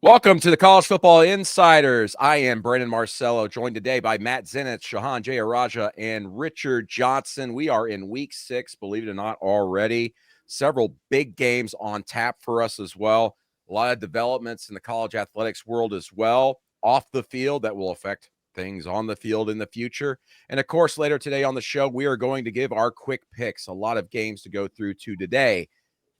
Welcome to the College Football Insiders. I am Brandon Marcello, joined today by Matt Zenitz, Shahan Jayaraja, and Richard Johnson. We are in week 6, believe it or not, already. Several big games on tap for us as well. A lot of developments in the college athletics world as well, off the field, that will affect things on the field in the future. And of course, later today on the show, we are going to give our quick picks. A lot of games to go through today.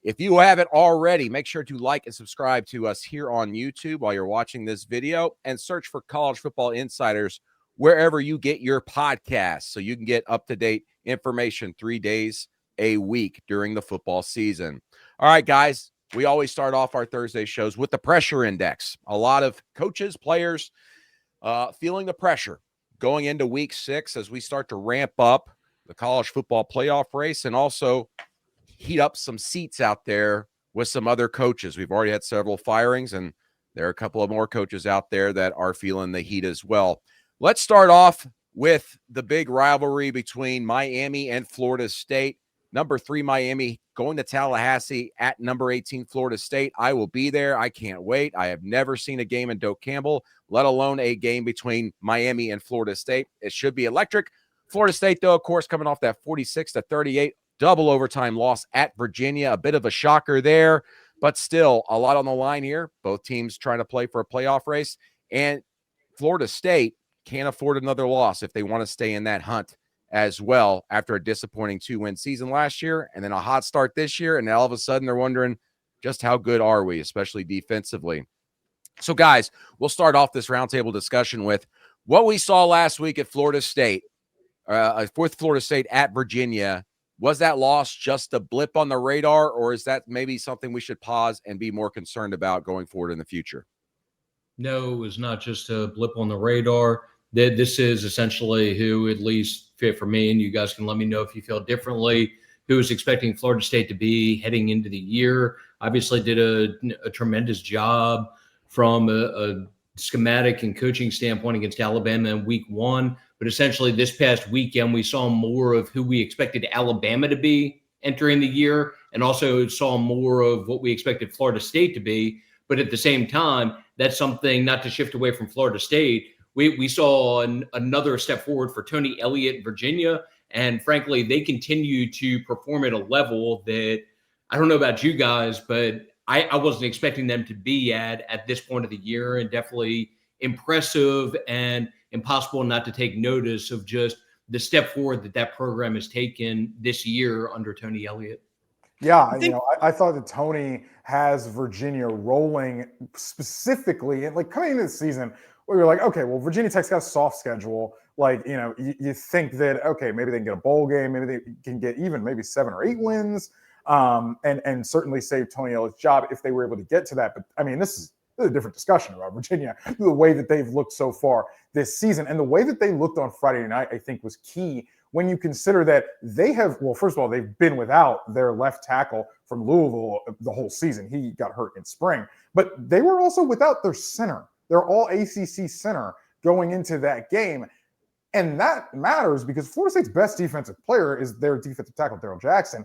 If you haven't already, make sure to like and subscribe to us here on YouTube while you're watching this video, and search for College Football Insiders wherever you get your podcasts so you can get up-to-date information 3 days a week during the football season. All right, guys, we always start off our Thursday shows with the pressure index. A lot of coaches, players feeling the pressure going into week 6 as we start to ramp up the college football playoff race and also heat up some seats out there with some other coaches. We've already had several firings, and there are a couple of more coaches out there that are feeling the heat as well. Let's start off with the big rivalry between Miami and Florida State. Number 3, Miami, going to Tallahassee at number 18, Florida State. I will be there. I can't wait. I have never seen a game in Doak Campbell, let alone a game between Miami and Florida State. It should be electric. Florida State, though, of course, coming off that 46-38 double overtime loss at Virginia. A bit of a shocker there, but still a lot on the line here. Both teams trying to play for a playoff race, and Florida State can't afford another loss if they want to stay in that hunt as well after a disappointing 2-win season last year and then a hot start this year. And all of a sudden they're wondering, just how good are we, especially defensively? So, guys, we'll start off this roundtable discussion with what we saw last week at Florida State, with Florida State at Virginia. Was that loss just a blip on the radar, or is that maybe something we should pause and be more concerned about going forward in the future? No, it was not just a blip on the radar. This is essentially who, at least fit for me, and you guys can let me know if you feel differently, who was expecting Florida State to be heading into the year. Obviously did a tremendous job from a schematic and coaching standpoint against Alabama in week 1. But essentially this past weekend, we saw more of who we expected Alabama to be entering the year, and also saw more of what we expected Florida State to be. But at the same time, that's something, not to shift away from Florida State, we saw another step forward for Tony Elliott in Virginia. And frankly, they continue to perform at a level that, I don't know about you guys, but I wasn't expecting them to be at this point of the year, and definitely impressive and impossible not to take notice of just the step forward that program has taken this year under Tony Elliott. Yeah, I thought that Tony has Virginia rolling specifically, and like coming into the season, where you're like, okay, well, Virginia Tech's got a soft schedule. Like, you think that, okay, maybe they can get a bowl game, maybe they can get even maybe 7 or 8 wins, and certainly save Tony Elliott's job if they were able to get to that. But I mean, this is a different discussion about Virginia, the way that they've looked so far this season. And the way that they looked on Friday night, I think, was key when you consider that they have, well, first of all, they've been without their left tackle from Louisville the whole season. He got hurt in spring. But they were also without their center. They're all ACC center going into that game. And that matters because Florida State's best defensive player is their defensive tackle, Darrell Jackson.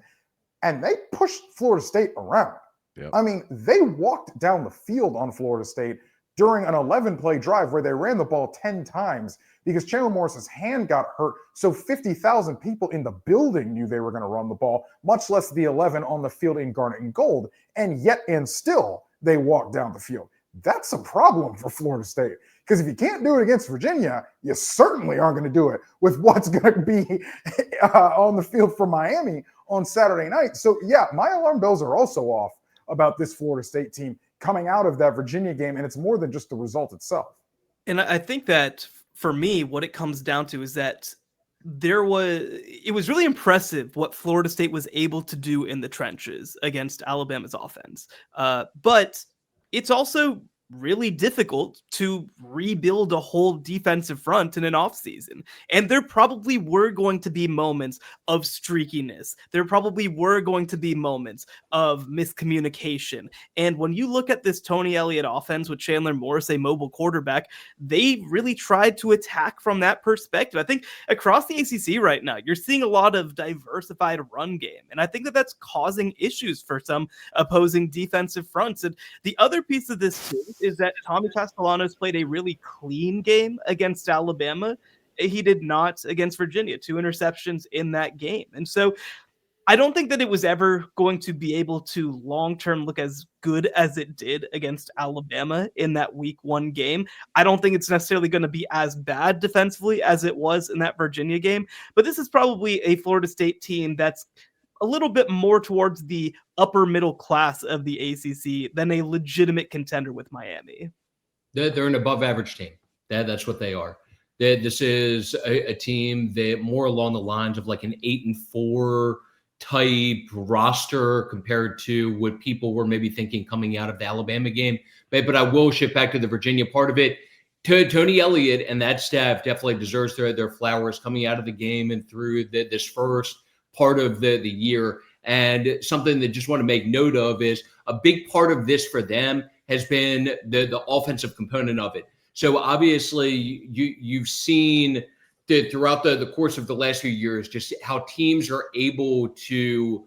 And they pushed Florida State around. Yep. I mean, they walked down the field on Florida State during an 11-play drive where they ran the ball 10 times because Chandler Morris's hand got hurt. So 50,000 people in the building knew they were going to run the ball, much less the 11 on the field in garnet and gold. And yet and still, they walked down the field. That's a problem for Florida State, because if you can't do it against Virginia, you certainly aren't going to do it with what's going to be on the field for Miami on Saturday night. So, yeah, my alarm bells are also off about this Florida State team coming out of that Virginia game, and it's more than just the result itself. And I think that for me, what it comes down to is that it was really impressive what Florida State was able to do in the trenches against Alabama's offense. But it's also really difficult to rebuild a whole defensive front in an offseason. And there probably were going to be moments of streakiness. There probably were going to be moments of miscommunication. And when you look at this Tony Elliott offense with Chandler Morris, a mobile quarterback, they really tried to attack from that perspective. I think across the ACC right now, you're seeing a lot of diversified run game. And I think that that's causing issues for some opposing defensive fronts. And the other piece of this too is that Tommy Castellanos played a really clean game against Alabama. He did not against Virginia. 2 interceptions in that game. And so I don't think that it was ever going to be able to long-term look as good as it did against Alabama in that week 1 game. I don't think it's necessarily going to be as bad defensively as it was in that Virginia game, but this is probably a Florida State team that's a little bit more towards the upper middle class of the ACC than a legitimate contender with Miami. They're an above average team. That's what they are. This is a team that more along the lines of like an 8-4 type roster compared to what people were maybe thinking coming out of the Alabama game. But I will shift back to the Virginia part of it. Tony Elliott and that staff definitely deserves their flowers coming out of the game and through this first part of the year. And something that just want to make note of is a big part of this for them has been the offensive component of it. So obviously you've seen that throughout the course of the last few years, just how teams are able to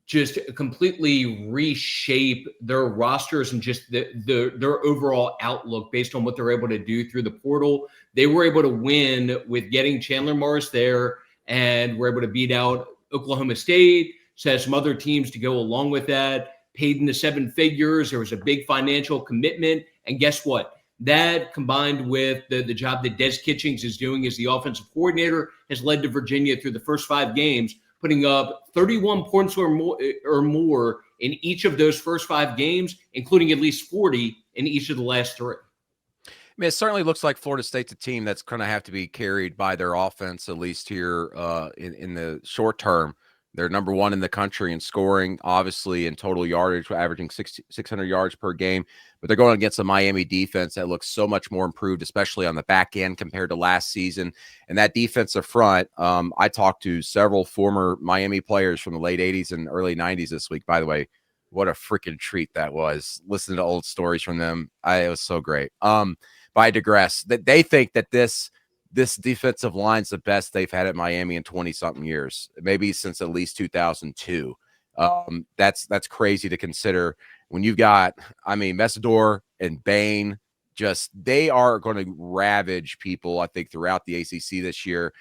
just completely reshape their rosters and just their overall outlook based on what they're able to do through the portal. They were able to win with getting Chandler Morris there, and were able to beat out Oklahoma State. So had some other teams to go along with that, paid in the 7 figures. There was a big financial commitment. And guess what? That combined with the job that Des Kitchings is doing as the offensive coordinator has led to Virginia through the first 5 games, putting up 31 points or more in each of those first 5 games, including at least 40 in each of the last 3. I mean, it certainly looks like Florida State's a team that's going to have to be carried by their offense, at least here in the short term. They're number 1 in the country in scoring, obviously in total yardage, averaging 600 yards per game. But they're going against a Miami defense that looks so much more improved, especially on the back end compared to last season. And that defensive front, I talked to several former Miami players from the late 80s and early 90s this week. By the way, what a freaking treat that was. Listening to old stories from them, it was so great. But I digress. That they think that this defensive line's the best they've had at Miami in 20-something years, maybe since at least 2002. That's crazy to consider when you've got, Messidor and Bain, they are going to ravage people, I think, throughout the ACC this year.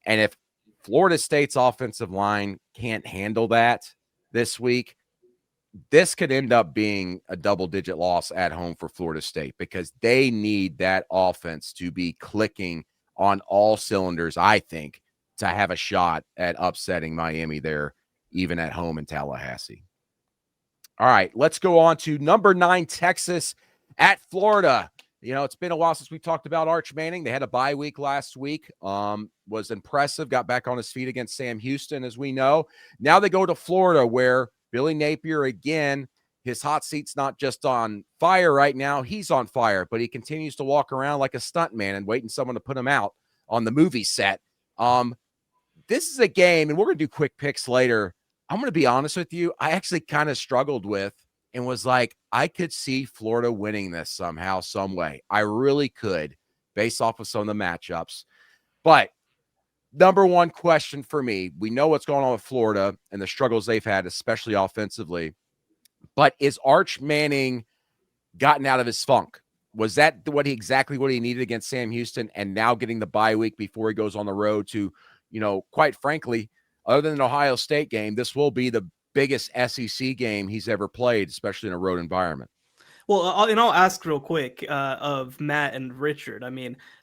And if Florida State's offensive line can't handle that this week, this could end up being a double-digit loss at home for Florida State, because they need that offense to be clicking on all cylinders, I think, to have a shot at upsetting Miami there, even at home in Tallahassee. All right, let's go on to number 9, Texas at Florida. You know, it's been a while since we talked about Arch Manning. They had a bye week last week. Was impressive, got back on his feet against Sam Houston, as we know. Now they go to Florida, where Billy Napier, again, his hot seat's not just on fire right now. He's on fire, but he continues to walk around like a stuntman and waiting someone to put him out on the movie set. This is a game, and we're going to do quick picks later. I'm going to be honest with you. I actually kind of struggled with and was like, I could see Florida winning this somehow, some way. I really could, based off of some of the matchups. But number one question for me, we know what's going on with Florida and the struggles they've had, especially offensively. But is Arch Manning gotten out of his funk? Was that exactly what he needed against Sam Houston, and now getting the bye week before he goes on the road to, quite frankly, other than an Ohio State game, this will be the biggest SEC game he's ever played, especially in a road environment? Well, I'll ask real quick of Matt and Richard.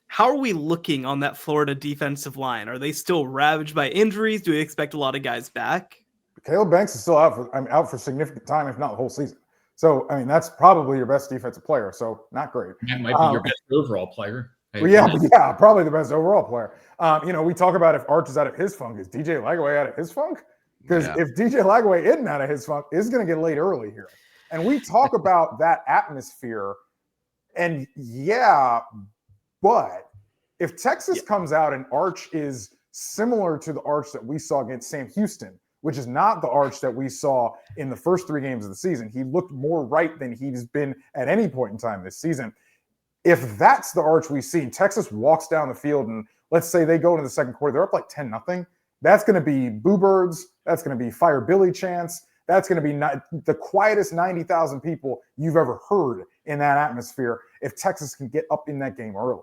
How are we looking on that Florida defensive line? Are they still ravaged by injuries? Do we expect a lot of guys back? Caleb Banks is still out for significant time, if not the whole season. So, that's probably your best defensive player. So, not great. That might be your best overall player. Well, yeah, probably the best overall player. We talk about if Arch is out of his funk. Is DJ Lagway out of his funk? Because if DJ Lagway isn't out of his funk, it's going to get late early here. And we talk about that atmosphere. And but if Texas comes out and Arch is similar to the Arch that we saw against Sam Houston, which is not the Arch that we saw in the first 3 games of the season, he looked more right than he's been at any point in time this season. If that's the Arch we see, Texas walks down the field and let's say they go into the second quarter, they're up like 10-0. That's going to be Boo Birds. That's going to be Fire Billy chants. That's going to be the quietest 90,000 people you've ever heard in that atmosphere if Texas can get up in that game early.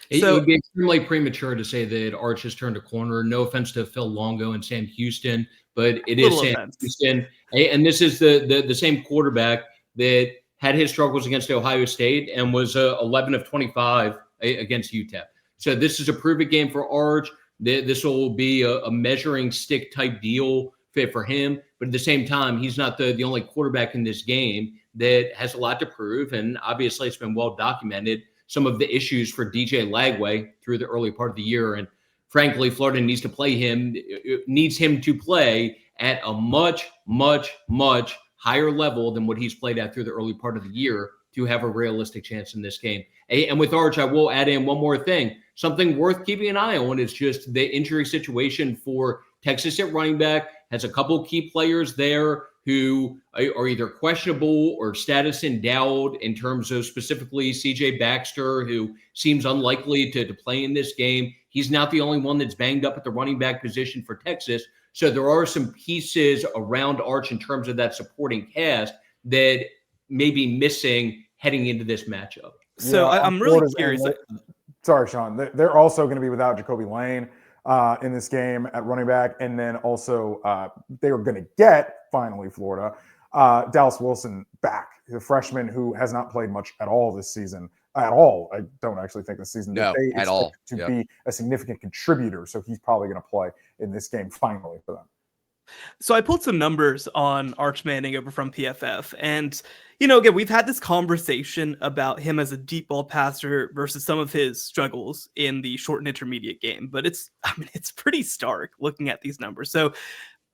It would be extremely premature to say that Arch has turned a corner. No offense to Phil Longo and Sam Houston, but it is Sam Houston. And this is the same quarterback that had his struggles against Ohio State and was 11 of 25 against UTEP. So this is a prove-it game for Arch. This will be a measuring stick type deal fit for him. But at the same time, he's not the only quarterback in this game that has a lot to prove. And obviously, it's been well documented, some of the issues for DJ Lagway through the early part of the year. And frankly, Florida needs to play him, needs him to play at a much, much, much higher level than what he's played at through the early part of the year to have a realistic chance in this game. And with Arch, I will add in one more thing. Something worth keeping an eye on is just the injury situation for Texas at running back. Has a couple key players there who are either questionable or status in doubt in terms of specifically CJ Baxter, who seems unlikely to play in this game. He's not the only one that's banged up at the running back position for Texas. So there are some pieces around Arch in terms of that supporting cast that may be missing heading into this matchup. So I'm really curious. Sorry, Sean. They're also going to be without Jacoby Lane in this game at running back. And then also they were going to get, finally, Florida, Dallas Wilson back, the freshman who has not played much at all this season. At all. I don't actually think this season no, they at all. to be a significant contributor. So he's probably going to play in this game finally for them. So I pulled some numbers on Arch Manning over from PFF. And, you know, again, we've had this conversation about him as a deep ball passer versus some of his struggles in the short and intermediate game. But it's pretty stark looking at these numbers. So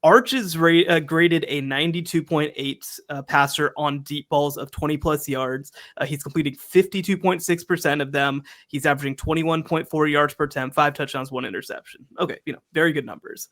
Arch is graded a 92.8 passer on deep balls of 20 plus yards. He's completing 52.6% of them. He's averaging 21.4 yards per attempt, 5 touchdowns, 1 interception. Okay, very good numbers.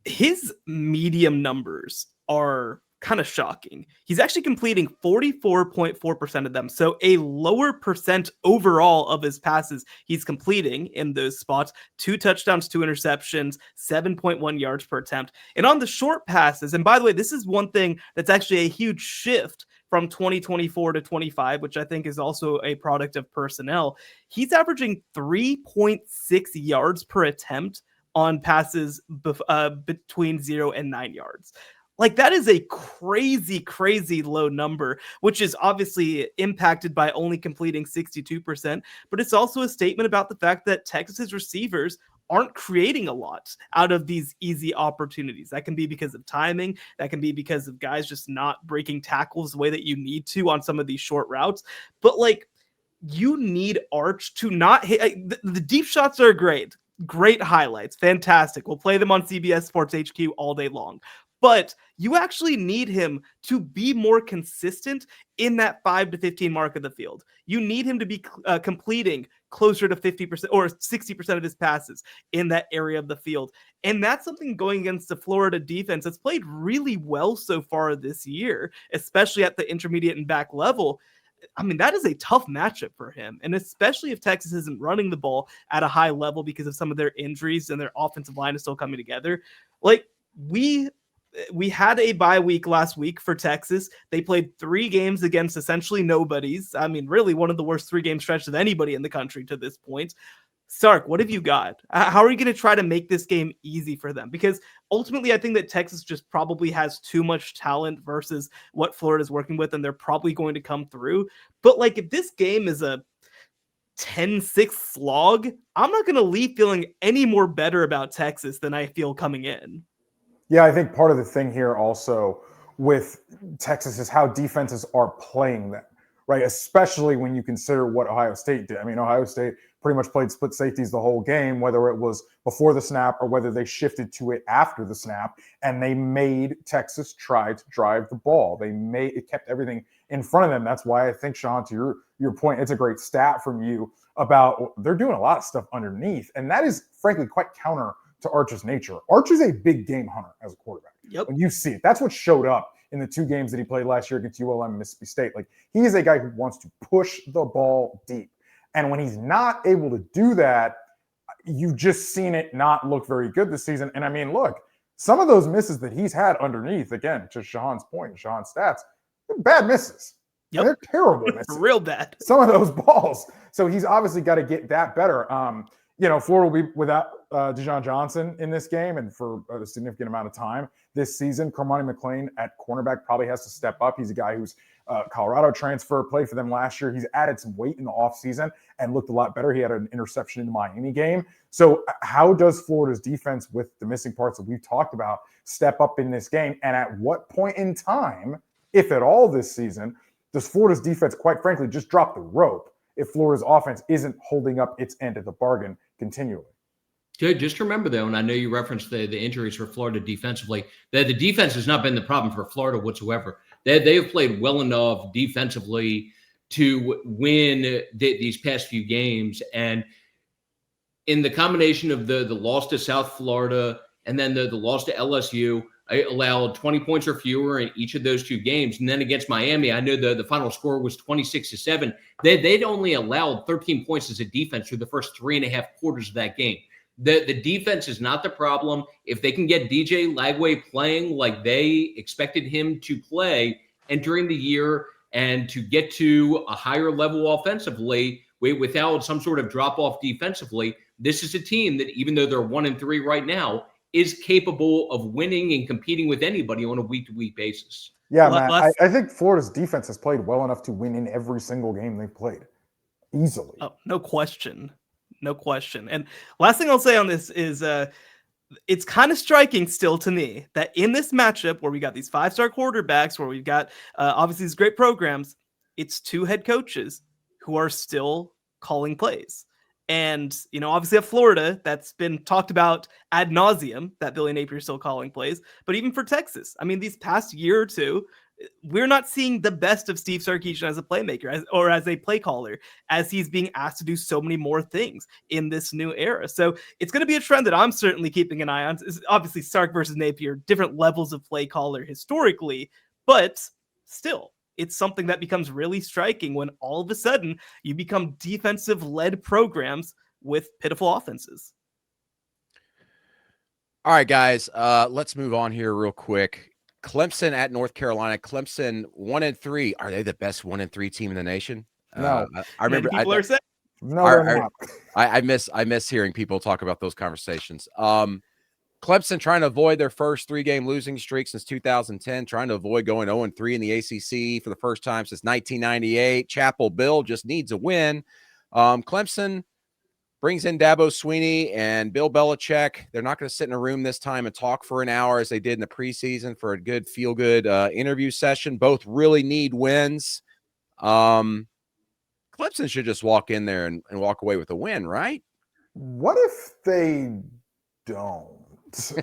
His medium numbers are kind of shocking. He's actually completing 44.4% of them. So a lower percent overall of his passes he's completing in those spots. 2 touchdowns, 2 interceptions, 7.1 yards per attempt. And on the short passes, and by the way, this is one thing that's actually a huge shift from 2024 to 25, which I think is also a product of personnel. He's averaging 3.6 yards per attempt on passes between 0 and 9 yards. Like, that is a crazy, crazy low number, which is obviously impacted by only completing 62%. But it's also a statement about the fact that Texas's receivers aren't creating a lot out of these easy opportunities. That can be because of timing. That can be because of guys just not breaking tackles the way that you need to on some of these short routes. But, like, you need Arch to not hit. The deep shots are great. Great highlights. Fantastic. We'll play them on CBS Sports HQ all day long. But you actually need him to be more consistent in that 5 to 15 mark of the field. You need him to be completing closer to 50% or 60% of his passes in that area of the field. And that's something going against the Florida defense that's played really well so far this year, especially at the intermediate and back level. I mean, that is a tough matchup for him. And especially if Texas isn't running the ball at a high level because of some of their injuries and their offensive line is still coming together. Like, we had a bye week last week for Texas. They played 3 games against essentially nobodies. I mean, really one of the worst 3-game stretches of anybody in the country to this point. Sark, what have you got? How are you going to try to make this game easy for them? Because ultimately, I think that Texas just probably has too much talent versus what Florida's working with, and they're probably going to come through. But, like, if this game is a 10-6 slog, I'm not going to leave feeling any more better about Texas than I feel coming in. Yeah, I think part of the thing here also with Texas is how defenses are playing them, right? Especially when you consider what Ohio State did. I mean, Ohio State pretty much played split safeties the whole game, whether it was before the snap or whether they shifted to it after the snap, and they made Texas try to drive the ball. It kept everything in front of them. That's why I think, Sean, to your point, it's a great stat from you about they're doing a lot of stuff underneath, and that is frankly quite counter to Arch's nature. Arch is a big game hunter as a quarterback. Yep. When you see it, that's what showed up in the 2 games that he played last year against ULM and Mississippi State. Like, he is a guy who wants to push the ball deep. And when he's not able to do that, you've just seen it not look very good this season. And I mean, look, some of those misses that he's had underneath, again, to Shahan's point, Shahan's stats, they're bad misses. Yep. They're terrible misses. Real bad. Some of those balls. So he's obviously got to get that better. Florida will be without Dijon Johnson in this game and for a significant amount of time this season. Cormani McClain at cornerback probably has to step up. He's a guy who's Colorado transfer, played for them last year. He's added some weight in the offseason and looked a lot better. He had an interception in the Miami game. So how does Florida's defense, with the missing parts that we've talked about, step up in this game? And at what point in time, if at all this season, does Florida's defense, quite frankly, just drop the rope if Florida's offense isn't holding up its end of the bargain continually? Just remember, though, and I know you referenced the injuries for Florida defensively, that the defense has not been the problem for Florida whatsoever. They have played well enough defensively to win these past few games. And in the combination of the loss to South Florida and then the loss to LSU, I allowed 20 points or fewer in each of those two games. And then against Miami, I know the final score was 26-7. They'd only allowed 13 points as a defense through the first 3.5 quarters of that game. The defense is not the problem. If they can get DJ Lagway playing like they expected him to play entering the year and to get to a higher level offensively without some sort of drop-off defensively, this is a team that, even though they're 1-3 right now, is capable of winning and competing with anybody on a week-to-week basis. Yeah, man. I think Florida's defense has played well enough to win in every single game they've played. Easily. Oh, no question. No question. And last thing I'll say on this is it's kind of striking still to me that in this matchup where we got these 5-star quarterbacks, where we've got obviously these great programs, it's two head coaches who are still calling plays. And, obviously at Florida, that's been talked about ad nauseum, that Billy Napier is still calling plays. But even for Texas, I mean, these past year or two, we're not seeing the best of Steve Sarkisian as a playmaker or as a play caller, as he's being asked to do so many more things in this new era. So it's going to be a trend that I'm certainly keeping an eye on. It's obviously, Sark versus Napier, different levels of play caller historically, but still, it's something that becomes really striking when all of a sudden you become defensive-led programs with pitiful offenses. All right, guys, let's move on here real quick. Clemson at North Carolina. Clemson 1-3. Are they the best 1-3 team in the nation? No. I remember people are saying. No, they're not. I miss hearing people talk about those conversations. Clemson trying to avoid their first 3-game losing streak since 2010, trying to avoid going 0-3 in the ACC for the first time since 1998. Chapel Bill just needs a win. Clemson brings in Dabo Swinney and Bill Belichick. They're not going to sit in a room this time and talk for an hour as they did in the preseason for a good feel-good interview session. Both really need wins. Clemson should just walk in there and walk away with a win, right? What if they don't?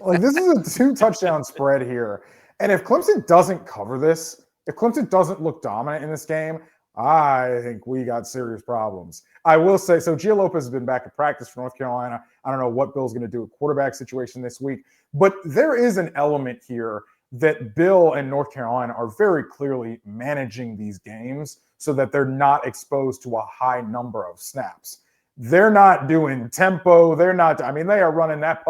Like, this is a 2-touchdown spread here. And if Clemson doesn't cover this, if Clemson doesn't look dominant in this game, I think we got serious problems. I will say, so Gio Lopez has been back at practice for North Carolina. I don't know what Bill's going to do at quarterback situation this week, but there is an element here that Bill and North Carolina are very clearly managing these games so that they're not exposed to a high number of snaps. They're not doing tempo. They are running that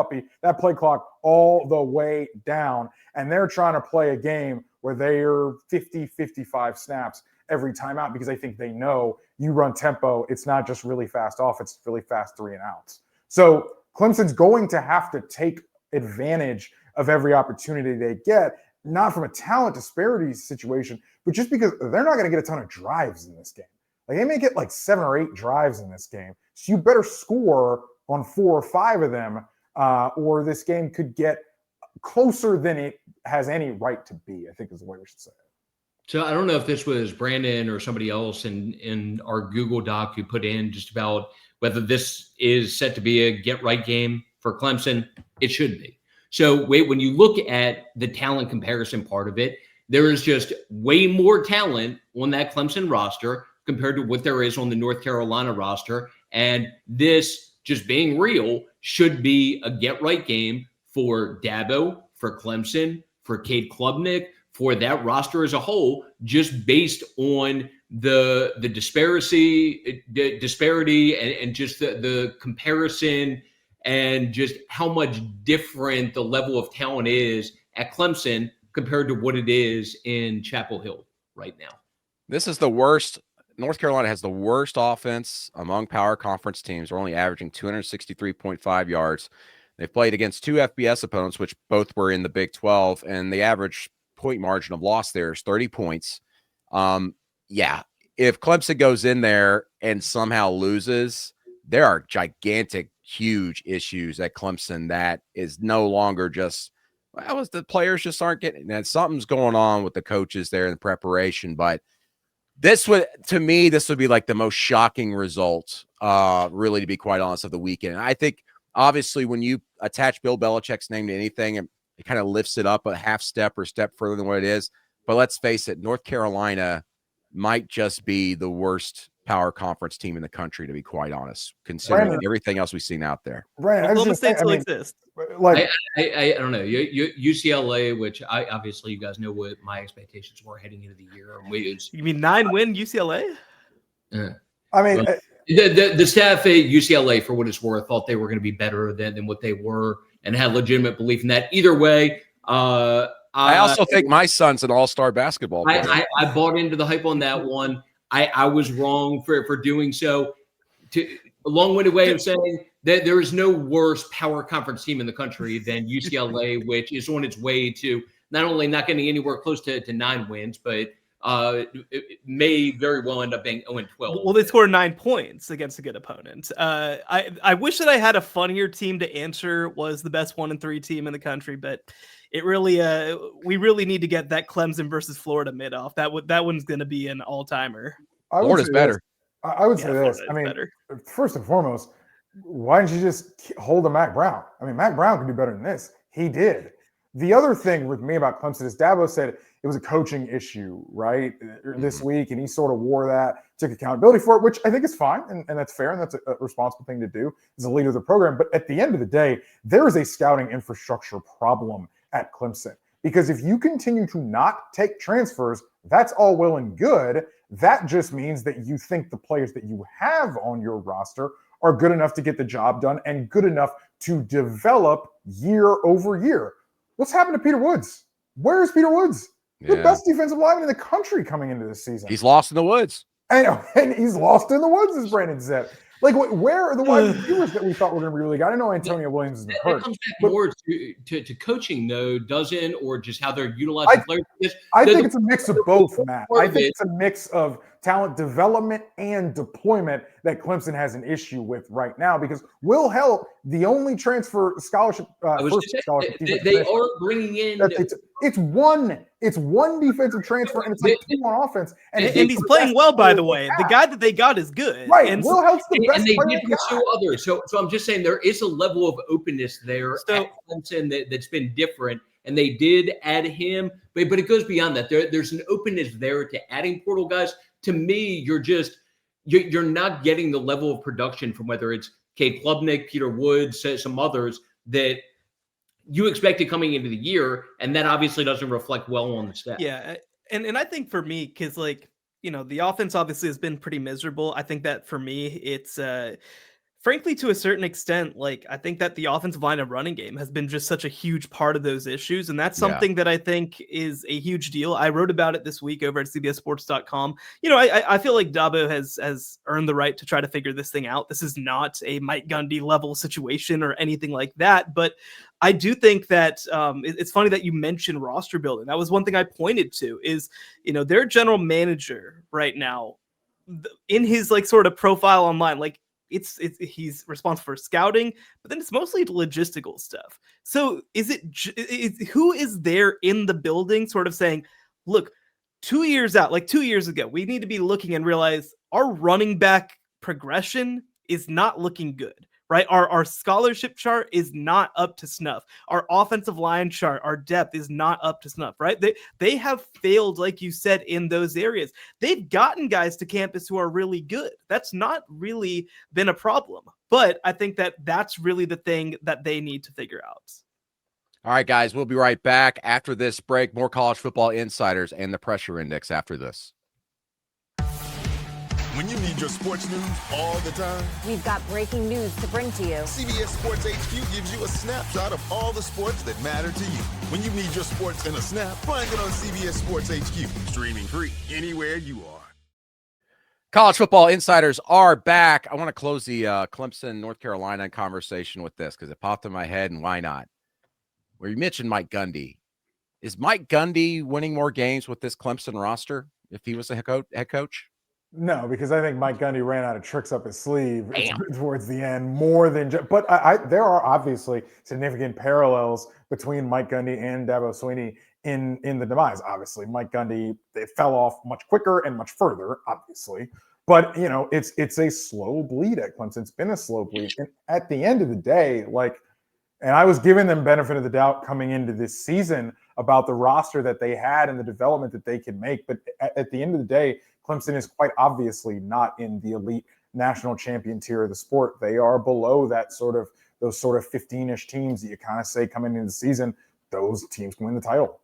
play clock all the way down, and they're trying to play a game where they are 50, 55 snaps every time out because I think they know you run tempo. It's not just really fast off. It's really fast 3 and outs. So Clemson's going to have to take advantage of every opportunity they get, not from a talent disparity situation, but just because they're not going to get a ton of drives in this game. Like, they may get like 7 or 8 drives in this game. So you better score on 4 or 5 of them, or this game could get closer than it has any right to be, I think is the way we should say it. So I don't know if this was Brandon or somebody else in our Google Doc who put in just about whether this is set to be a get-right game for Clemson. It should be. So when you look at the talent comparison part of it, there is just way more talent on that Clemson roster compared to what there is on the North Carolina roster. And this, just being real, should be a get-right game for Dabo, for Clemson, for Cade Klubnik, for that roster as a whole, just based on the disparity and just the comparison and just how much different the level of talent is at Clemson compared to what it is in Chapel Hill right now. This is the worst. North Carolina has the worst offense among power conference teams. They're only averaging 263.5 yards. They've played against two FBS opponents, which both were in the Big 12, and the average point margin of loss there is 30 points. Yeah, if Clemson goes in there and somehow loses, there are gigantic, huge issues at Clemson that is no longer just, well, the players just aren't getting that. Something's going on with the coaches there in the preparation, but this would, to me, this would be like the most shocking result, really, to be quite honest, of the weekend. I think, obviously, when you attach Bill Belichick's name to anything, it kind of lifts it up a half step or step further than what it is. But let's face it, North Carolina might just be the worst power conference team in the country, to be quite honest, considering everything else we've seen out there. Oklahoma State still exists. Like, I don't know. UCLA, which obviously you guys know what my expectations were heading into the year. You mean 9-win UCLA? I mean, the staff at UCLA, for what it's worth, thought they were going to be better than what they were and had legitimate belief in that. Either way, I also think my son's an all-star basketball player. I bought into the hype on that one. I was wrong for doing so. A long-winded way of saying that there is no worse power conference team in the country than UCLA, which is on its way to not only not getting anywhere close to 9 wins, but it may very well end up being 0-12. Well, they scored 9 points against a good opponent. I wish that I had a funnier team to answer was the best 1-3 team in the country, but it really we really need to get that Clemson versus Florida mid off. That one's going to be an all-timer. Florida's better. I would say this. I mean, first and foremost, why didn't you just hold a Mac Brown? I mean, Mac Brown could do better than this. He did. The other thing with me about Clemson is Dabo said it was a coaching issue, right, this week, and he sort of wore that, took accountability for it, which I think is fine, and that's fair, and that's a responsible thing to do as a leader of the program. But at the end of the day, there is a scouting infrastructure problem at Clemson, because if you continue to not take transfers, that's all well and good. That just means that you think the players that you have on your roster are good enough to get the job done and good enough to develop year over year. What's happened to Peter Woods? Where is Peter Woods? The best defensive lineman in the country coming into this season. He's lost in the woods. And he's lost in the woods, as Brandon said. Like, where are the wide receivers that we thought were going to be really good? I know Antonio Williams has been hurt. That comes back more to coaching, though, doesn't, or just how they're utilizing players? I think it's a mix of both, Matt. I think it's a mix of talent development and deployment that Clemson has an issue with right now, because Will Held, the only transfer scholarship, they are bringing in. It's one defensive transfer, and it's like 2 on offense. And he's playing well, by the way. The guy that they got is good. Right. And Will Held's the best and they player did pursue others. So I'm just saying there is a level of openness there at Clemson that's been different. And they did add him, but it goes beyond that. There's an openness there to adding portal guys. To me, you're not getting the level of production from whether it's Cade Klubnik, Peter Woods, some others that you expected coming into the year, and that obviously doesn't reflect well on the staff. Yeah, and I think for me, because the offense obviously has been pretty miserable. I think that for me, it's frankly, to a certain extent, I think that the offensive line and running game has been just such a huge part of those issues. And that's something that I think is a huge deal. I wrote about it this week over at CBSSports.com. I feel like Dabo has earned the right to try to figure this thing out. This is not a Mike Gundy level situation or anything like that. But I do think that it's funny that you mentioned roster building. That was one thing I pointed to is, their general manager right now in his sort of profile online, he's responsible for scouting, but then it's mostly logistical stuff. So who is there in the building sort of saying, look, 2 years out, 2 years ago, we need to be looking and realize our running back progression is not looking good, right? Our scholarship chart is not up to snuff. Our offensive line chart, our depth is not up to snuff, right? They have failed, like you said, in those areas. They've gotten guys to campus who are really good. That's not really been a problem. But I think that that's really the thing that they need to figure out. All right, guys, we'll be right back after this break. More college football insiders and the pressure index after this. When When you need your sports news all the time, we've got breaking news to bring to you. CBS Sports HQ gives you a snapshot of all the sports that matter to you. When you need your sports in a snap, find it on CBS Sports HQ, streaming free anywhere you are. College football insiders are back. I want to close the Clemson, North Carolina conversation with this because it popped in my head, and why not? Where you mentioned Mike Gundy. Is Mike Gundy winning more games with this Clemson roster if he was a head coach? No, because I think Mike Gundy ran out of tricks up his sleeve Damn. towards the end more than just, but there are obviously significant parallels between Mike Gundy and Dabo Swinney in the demise. Obviously, Mike Gundy, it fell off much quicker and much further, obviously. But, you know, it's a slow bleed at Clemson. It's been a slow bleed. And at the end of the day, like, and I was giving them benefit of the doubt coming into this season about the roster that they had and the development that they can make. But at the end of the day, Clemson is quite obviously not in the elite national champion tier of the sport. They are below those sort of 15-ish teams that you kind of say coming into the season, those teams can win the title.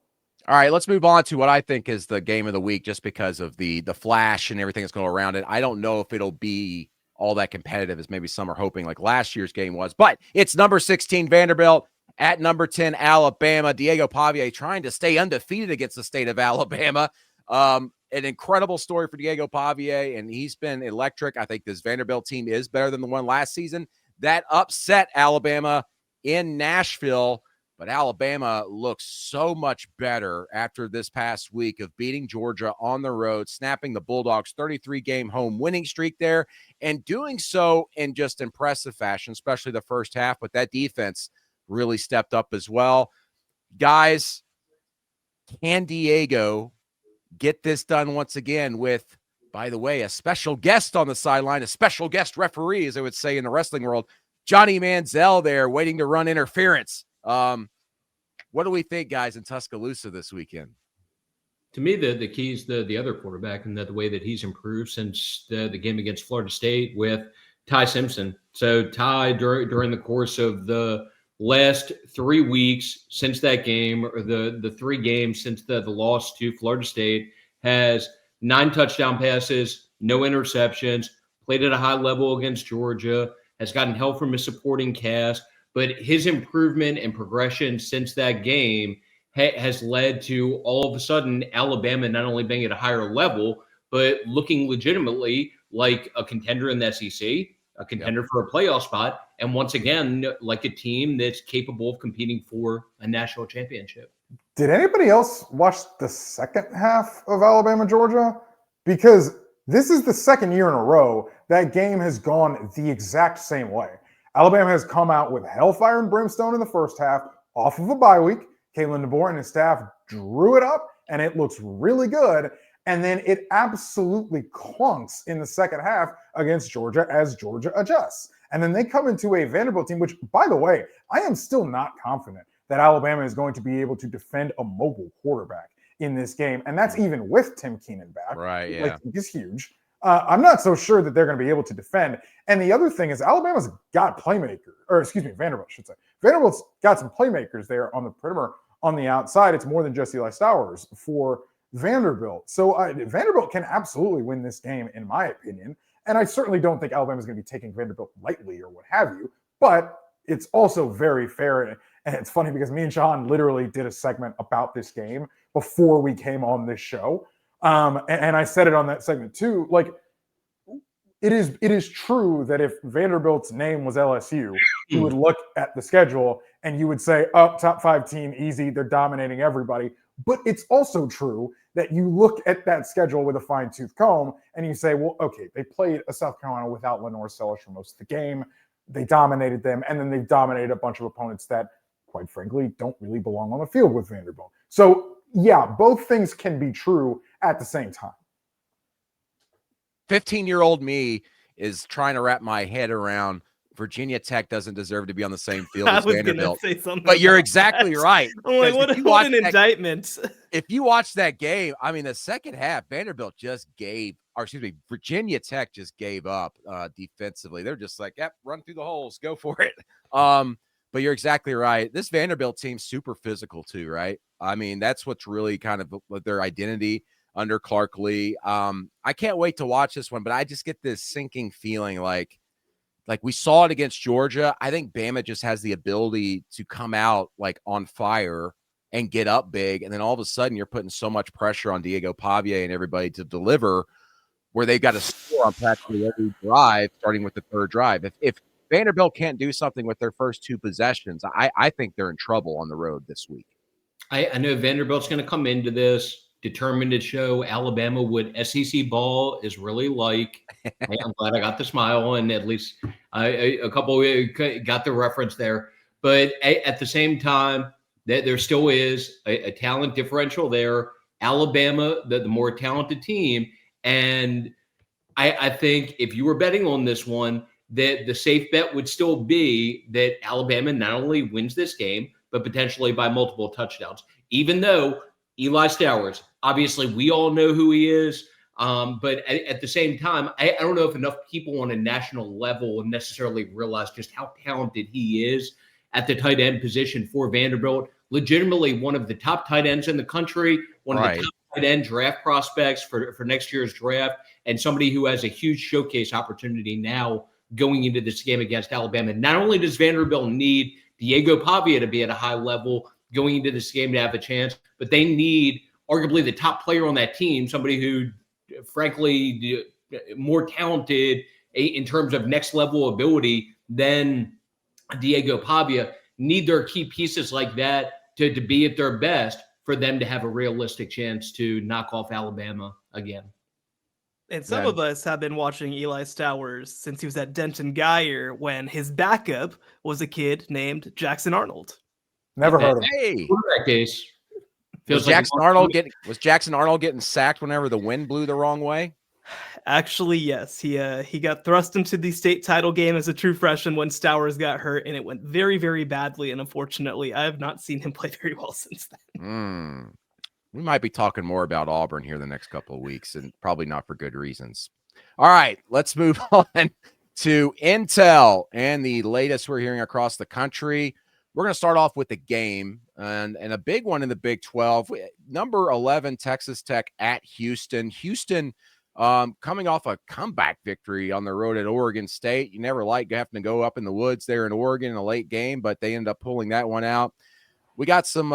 All right, let's move on to what I think is the game of the week just because of the flash and everything that's going around it. I don't know if it'll be all that competitive as maybe some are hoping like last year's game was, but it's number 16 Vanderbilt at number 10 Alabama. Diego Pavia trying to stay undefeated against the state of Alabama. An incredible story for Diego Pavia, and he's been electric. I think this Vanderbilt team is better than the one last season. That upset Alabama in Nashville, but Alabama looks so much better after this past week of beating Georgia on the road, snapping the Bulldogs' 33-game home winning streak there, and doing so in just impressive fashion, especially the first half, but that defense really stepped up as well. Guys, can Diego get this done once again with, by the way, a special guest on the sideline, a special guest referee, as I would say in the wrestling world, Johnny Manziel there waiting to run interference. What do we think, guys, in Tuscaloosa this weekend? To me, the key is the other quarterback and the way that he's improved since the game against Florida State with Ty Simpson. So Ty, during the course of the last 3 weeks since that game, or the 3 games since the loss to Florida State, has 9 touchdown passes, no interceptions, played at a high level against Georgia, has gotten help from his supporting cast. But his improvement and progression since that game has led to all of a sudden Alabama not only being at a higher level, but looking legitimately like a contender in the SEC, a contender for a playoff spot, and once again, like a team that's capable of competing for a national championship. Did anybody else watch the second half of Alabama-Georgia? Because this is the second year in a row that game has gone the exact same way. Alabama has come out with hellfire and brimstone in the first half off of a bye week. Kalen DeBoer and his staff drew it up, and it looks really good. And then it absolutely clunks in the second half against Georgia as Georgia adjusts. And then they come into a Vanderbilt team, which, by the way, I am still not confident that Alabama is going to be able to defend a mobile quarterback in this game. And that's even with Tim Keenan back. Right, yeah. Like, he's huge. I'm not so sure that they're going to be able to defend. And the other thing is Alabama's got Vanderbilt should say. Vanderbilt's got some playmakers there on the perimeter on the outside. It's more than just Eli Stowers for Vanderbilt. So Vanderbilt can absolutely win this game, in my opinion. And I certainly don't think Alabama's going to be taking Vanderbilt lightly or what have you. But it's also very fair. And it's funny because me and Sean literally did a segment about this game before we came on this show. And I said it on that segment too. Like, it is true that if Vanderbilt's name was LSU, you would look at the schedule and you would say, oh, top 5 team, easy, they're dominating everybody. But it's also true that you look at that schedule with a fine-tooth comb and you say, well, okay, they played a South Carolina without Lenore Sellers for most of the game. They dominated them, and then they've dominated a bunch of opponents that, quite frankly, don't really belong on the field with Vanderbilt. So, yeah, both things can be true at the same time. 15-year-old me is trying to wrap my head around Virginia Tech doesn't deserve to be on the same field as Vanderbilt. Say something but you're exactly right. I'm like, what an indictment. If you watch that game, I mean, the second half, Virginia Tech just gave up defensively. They're just like, yep, run through the holes, go for it. But you're exactly right. This Vanderbilt team's super physical too, right? I mean, that's what's really kind of their identity. under Clark Lee. I can't wait to watch this one, but I just get this sinking feeling like we saw it against Georgia. I think Bama just has the ability to come out like on fire and get up big. And then all of a sudden you're putting so much pressure on Diego Pavia and everybody to deliver where they've got to score on practically every drive, starting with the third drive. If Vanderbilt can't do something with their first two possessions, I think they're in trouble on the road this week. I know Vanderbilt's going to come into this determined to show Alabama what SEC ball is really like. I'm glad I got the smile, and at least a couple got the reference there. But at the same time, there still is a talent differential there. Alabama, the more talented team. And I think if you were betting on this one, that the safe bet would still be that Alabama not only wins this game, but potentially by multiple touchdowns. Even though Eli Stowers, obviously we all know who he is, but at the same time, I don't know if enough people on a national level necessarily realize just how talented he is at the tight end position for Vanderbilt. Legitimately one of the top tight ends in the country, one of the top tight end draft prospects for next year's draft, and somebody who has a huge showcase opportunity now going into this game against Alabama. Not only does Vanderbilt need Diego Pavia to be at a high level going into this game to have a chance, but they need arguably the top player on that team, somebody who, frankly, more talented in terms of next level ability than Diego Pavia, need their key pieces like that to be at their best for them to have a realistic chance to knock off Alabama again. And some of us have been watching Eli Stowers since he was at Denton Geyer when his backup was a kid named Jackson Arnold. Never heard of him. Hey, Quarterback case. was Jackson Arnold getting sacked whenever the wind blew the wrong way? Actually, yes. He got thrust into the state title game as a true freshman when Stowers got hurt, and it went very, very badly. And unfortunately, I have not seen him play very well since then. We might be talking more about Auburn here the next couple of weeks, and probably not for good reasons. All right, let's move on to Intel and the latest we're hearing across the country. We're going to start off with the game and a big one in the Big 12. Number 11, Texas Tech at Houston. Houston coming off a comeback victory on the road at Oregon State. You never like having to go up in the woods there in Oregon in a late game, but they ended up pulling that one out. We got some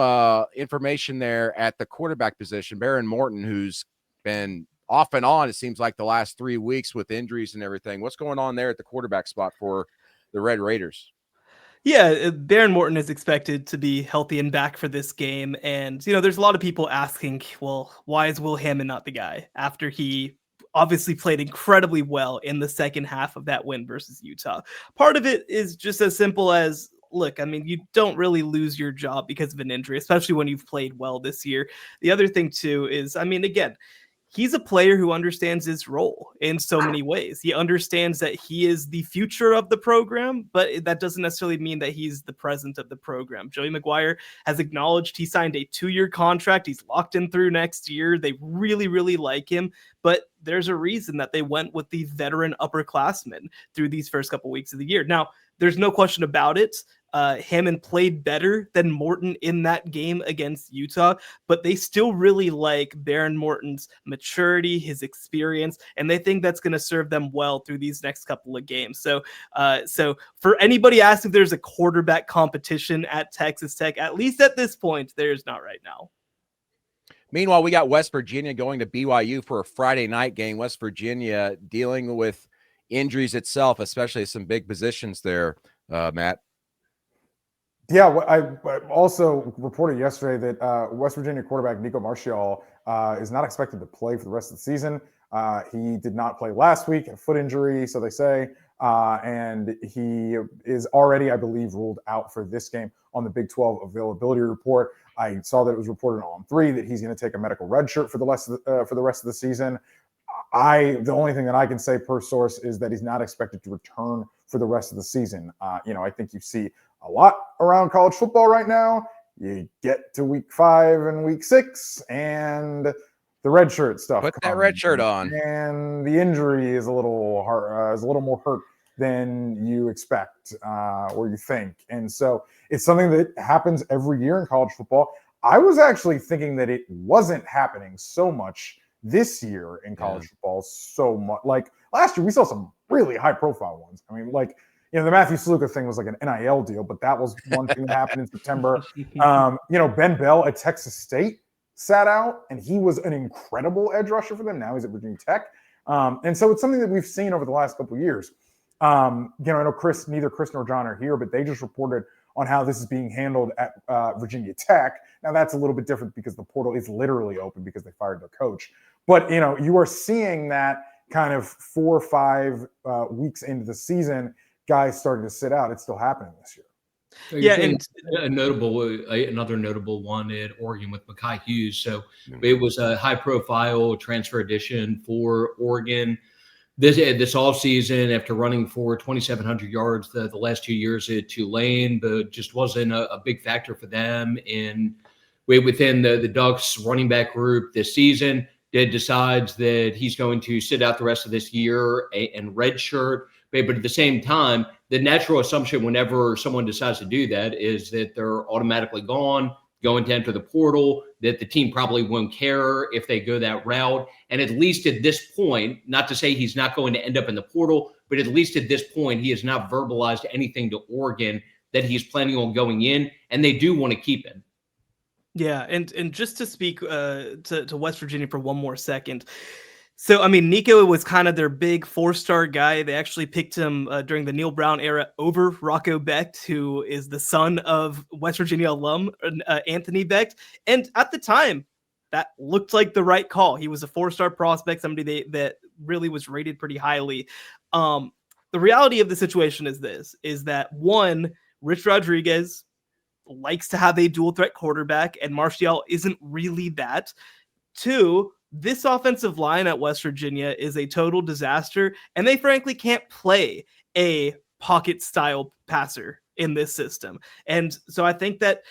information there at the quarterback position. Baron Morton, who's been off and on, it seems like the last 3 weeks with injuries and everything. What's going on there at the quarterback spot for the Red Raiders? Yeah, Baron Morton is expected to be healthy and back for this game. And, there's a lot of people asking, well, why is Will Hammond not the guy after he obviously played incredibly well in the second half of that win versus Utah? Part of it is just as simple as, look, you don't really lose your job because of an injury, especially when you've played well this year. The other thing, too, is, again, he's a player who understands his role in so many ways. He understands that he is the future of the program, but that doesn't necessarily mean that he's the present of the program. Joey McGuire has acknowledged he signed a 2-year contract. He's locked in through next year. They really, really like him, but there's a reason that they went with the veteran upperclassmen through these first couple weeks of the year. Now, there's no question about it. Hammond played better than Morton in that game against Utah, but they still really like Baron Morton's maturity, his experience, and they think that's going to serve them well through these next couple of games. So for anybody asking if there's a quarterback competition at Texas Tech, at least at this point, there's not right now. Meanwhile, we got West Virginia going to BYU for a Friday night game. West Virginia dealing with injuries itself, especially some big positions there, Matt. Yeah, I also reported yesterday that West Virginia quarterback Nico Marshall is not expected to play for the rest of the season. He did not play last week, a foot injury, so they say, and he is already, I believe, ruled out for this game on the Big 12 availability report. I saw that it was reported on 3 that he's going to take a medical redshirt for the rest of the season. The only thing that I can say per source is that he's not expected to return for the rest of the season. I think you see a lot around college football right now. You get to week 5 and week 6, and the red shirt stuff. Put that red shirt on, and the injury is a little more hurt than you expect or you think. And so it's something that happens every year in college football. I was actually thinking that it wasn't happening so much this year in college football so much. Like last year, we saw some really high profile ones. I mean, like, you know, the Matthew Sluka thing was like an NIL deal, but that was one thing that happened in September. You know, Ben Bell at Texas State sat out, and he was an incredible edge rusher for them. Now he's at Virginia Tech. And so it's something that we've seen over the last couple of years. You know, I know neither Chris nor John are here, but they just reported on how this is being handled at Virginia Tech. Now that's a little bit different because the portal is literally open because they fired their coach. But, you know, you are seeing that kind of 4 or 5 weeks into the season, guys starting to sit out. It's still happening this year. Yeah, and another notable one at Oregon with Mekhai Hughes. So it was a high-profile transfer addition for Oregon this offseason after running for 2,700 yards the last 2 years at Tulane, but just wasn't a big factor for them within the Ducks running back group this season. Did decides that he's going to sit out the rest of this year and redshirt. But at the same time, the natural assumption whenever someone decides to do that is that they're automatically going to enter the portal, that the team probably won't care if they go that route. And at least at this point, not to say he's not going to end up in the portal, but at least at this point, he has not verbalized anything to Oregon that he's planning on going in, and they do want to keep him. Yeah, and just to speak to West Virginia for one more second. So, I mean, Nico was kind of their big 4-star guy. They actually picked him during the Neil Brown era over Rocco Becht, who is the son of West Virginia alum Anthony Becht. And at the time, that looked like the right call. He was a 4-star prospect, somebody that really was rated pretty highly. The reality of the situation is that one, Rich Rodriguez likes to have a dual threat quarterback, and Martial isn't really that. 2, this offensive line at West Virginia is a total disaster, and they frankly can't play a pocket style passer in this system. And so I think that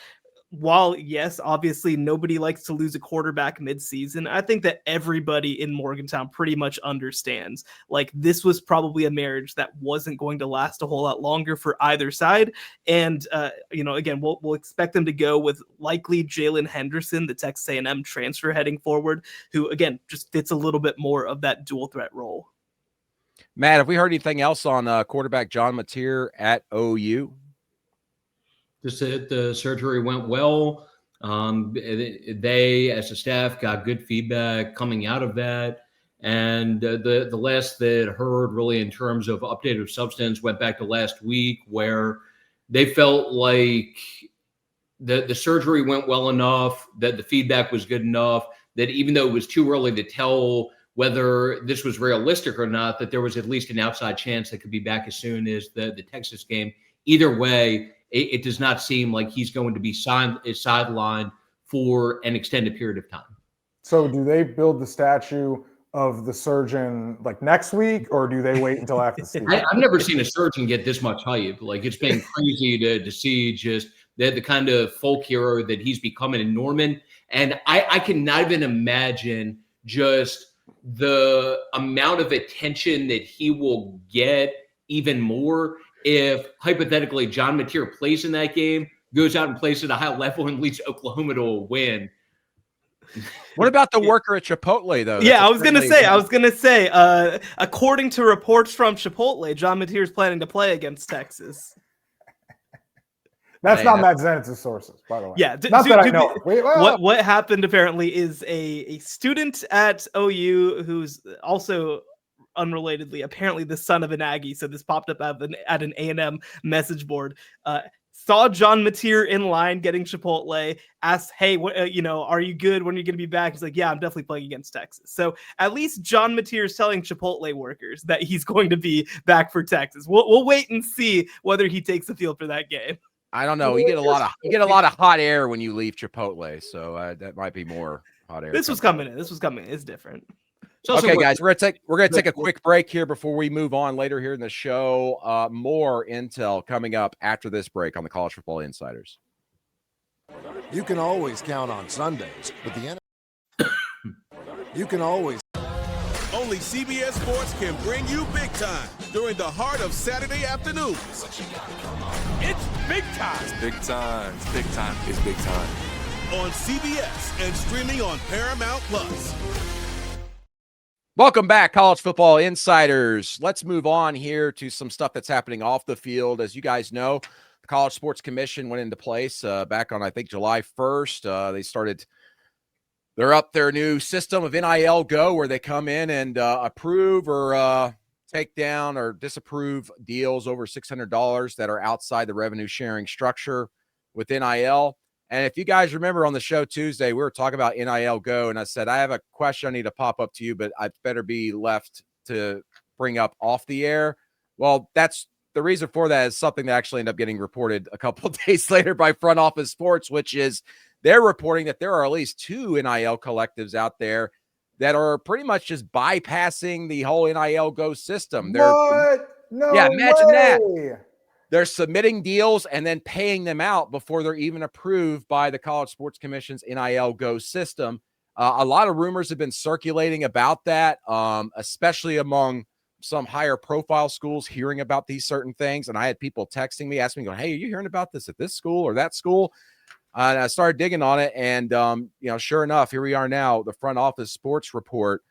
while, yes, obviously nobody likes to lose a quarterback mid-season, I think that everybody in Morgantown pretty much understands, like, this was probably a marriage that wasn't going to last a whole lot longer for either side. And, you know, again, we'll expect them to go with likely Jalen Henderson, the Texas A&M transfer heading forward, who, again, just fits a little bit more of that dual threat role. Matt, have we heard anything else on quarterback John Mateer at OU? Just that the surgery went well. They, as a staff, got good feedback coming out of that. And the last that heard really in terms of updated substance went back to last week, where they felt like the surgery went well enough, that the feedback was good enough, that even though it was too early to tell whether this was realistic or not, that there was at least an outside chance that could be back as soon as the Texas game. Either way, it does not seem like he's going to be sidelined for an extended period of time. So do they build the statue of the surgeon like next week, or do they wait until after the season? I've never seen a surgeon get this much hype. Like, it's been crazy to see just the kind of folk hero that he's becoming in Norman. And I cannot even imagine just the amount of attention that he will get even more if hypothetically John Mateer plays in that game, goes out and plays at a high level and leads Oklahoma to a win. What about the worker at Chipotle, though? Yeah, I was going to say, according to reports from Chipotle, John Mateer is planning to play against Texas. That's not Matt Zenitz's sources, by the way. Yeah, I know. What happened apparently is a student at OU who's also unrelatedly apparently the son of an Aggie, so this popped up at an A&M message board, saw John Mateer in line getting Chipotle, asked, hey, are you good? When are you going to be back? He's like, yeah, I'm definitely playing against Texas. So at least John Mateer is telling Chipotle workers that he's going to be back for Texas. We'll wait and see whether he takes the field for that game. I don't know. You get a lot of hot air when you leave Chipotle, so that might be more hot air. This was coming in. It's different. Okay, guys, we're gonna take a quick break here before we move on later here in the show. More intel coming up after this break on the College Football Insiders. You can always count on Sundays with the You can always. Only CBS Sports can bring you big time during the heart of Saturday afternoons. It's big time. It's big time. It's big time. It's big time. On CBS and streaming on Paramount Plus. Welcome back, College Football Insiders. Let's move on here to some stuff that's happening off the field. As you guys know, the College Sports Commission went into place back on, I think, July 1st. They're up their new system of NIL GO, where they come in and approve or take down or disapprove deals over $600 that are outside the revenue sharing structure with NIL. And if you guys remember on the show Tuesday, we were talking about NIL GO, and I said, I have a question I need to pop up to you, but I better be left to bring up off the air. Well, that's the reason for that is something that actually ended up getting reported a couple of days later by Front Office Sports, which is they're reporting that there are at least 2 NIL collectives out there that are pretty much just bypassing the whole NIL GO system. What? No yeah, imagine that. way. They're submitting deals and then paying them out before they're even approved by the College Sports Commission's NIL GO system. A lot of rumors have been circulating about that, especially among some higher profile schools hearing about these certain things. And I had people texting me, asking me, going, hey, are you hearing about this at this school or that school? And I started digging on it. And, sure enough, here we are now, the Front Office Sports report.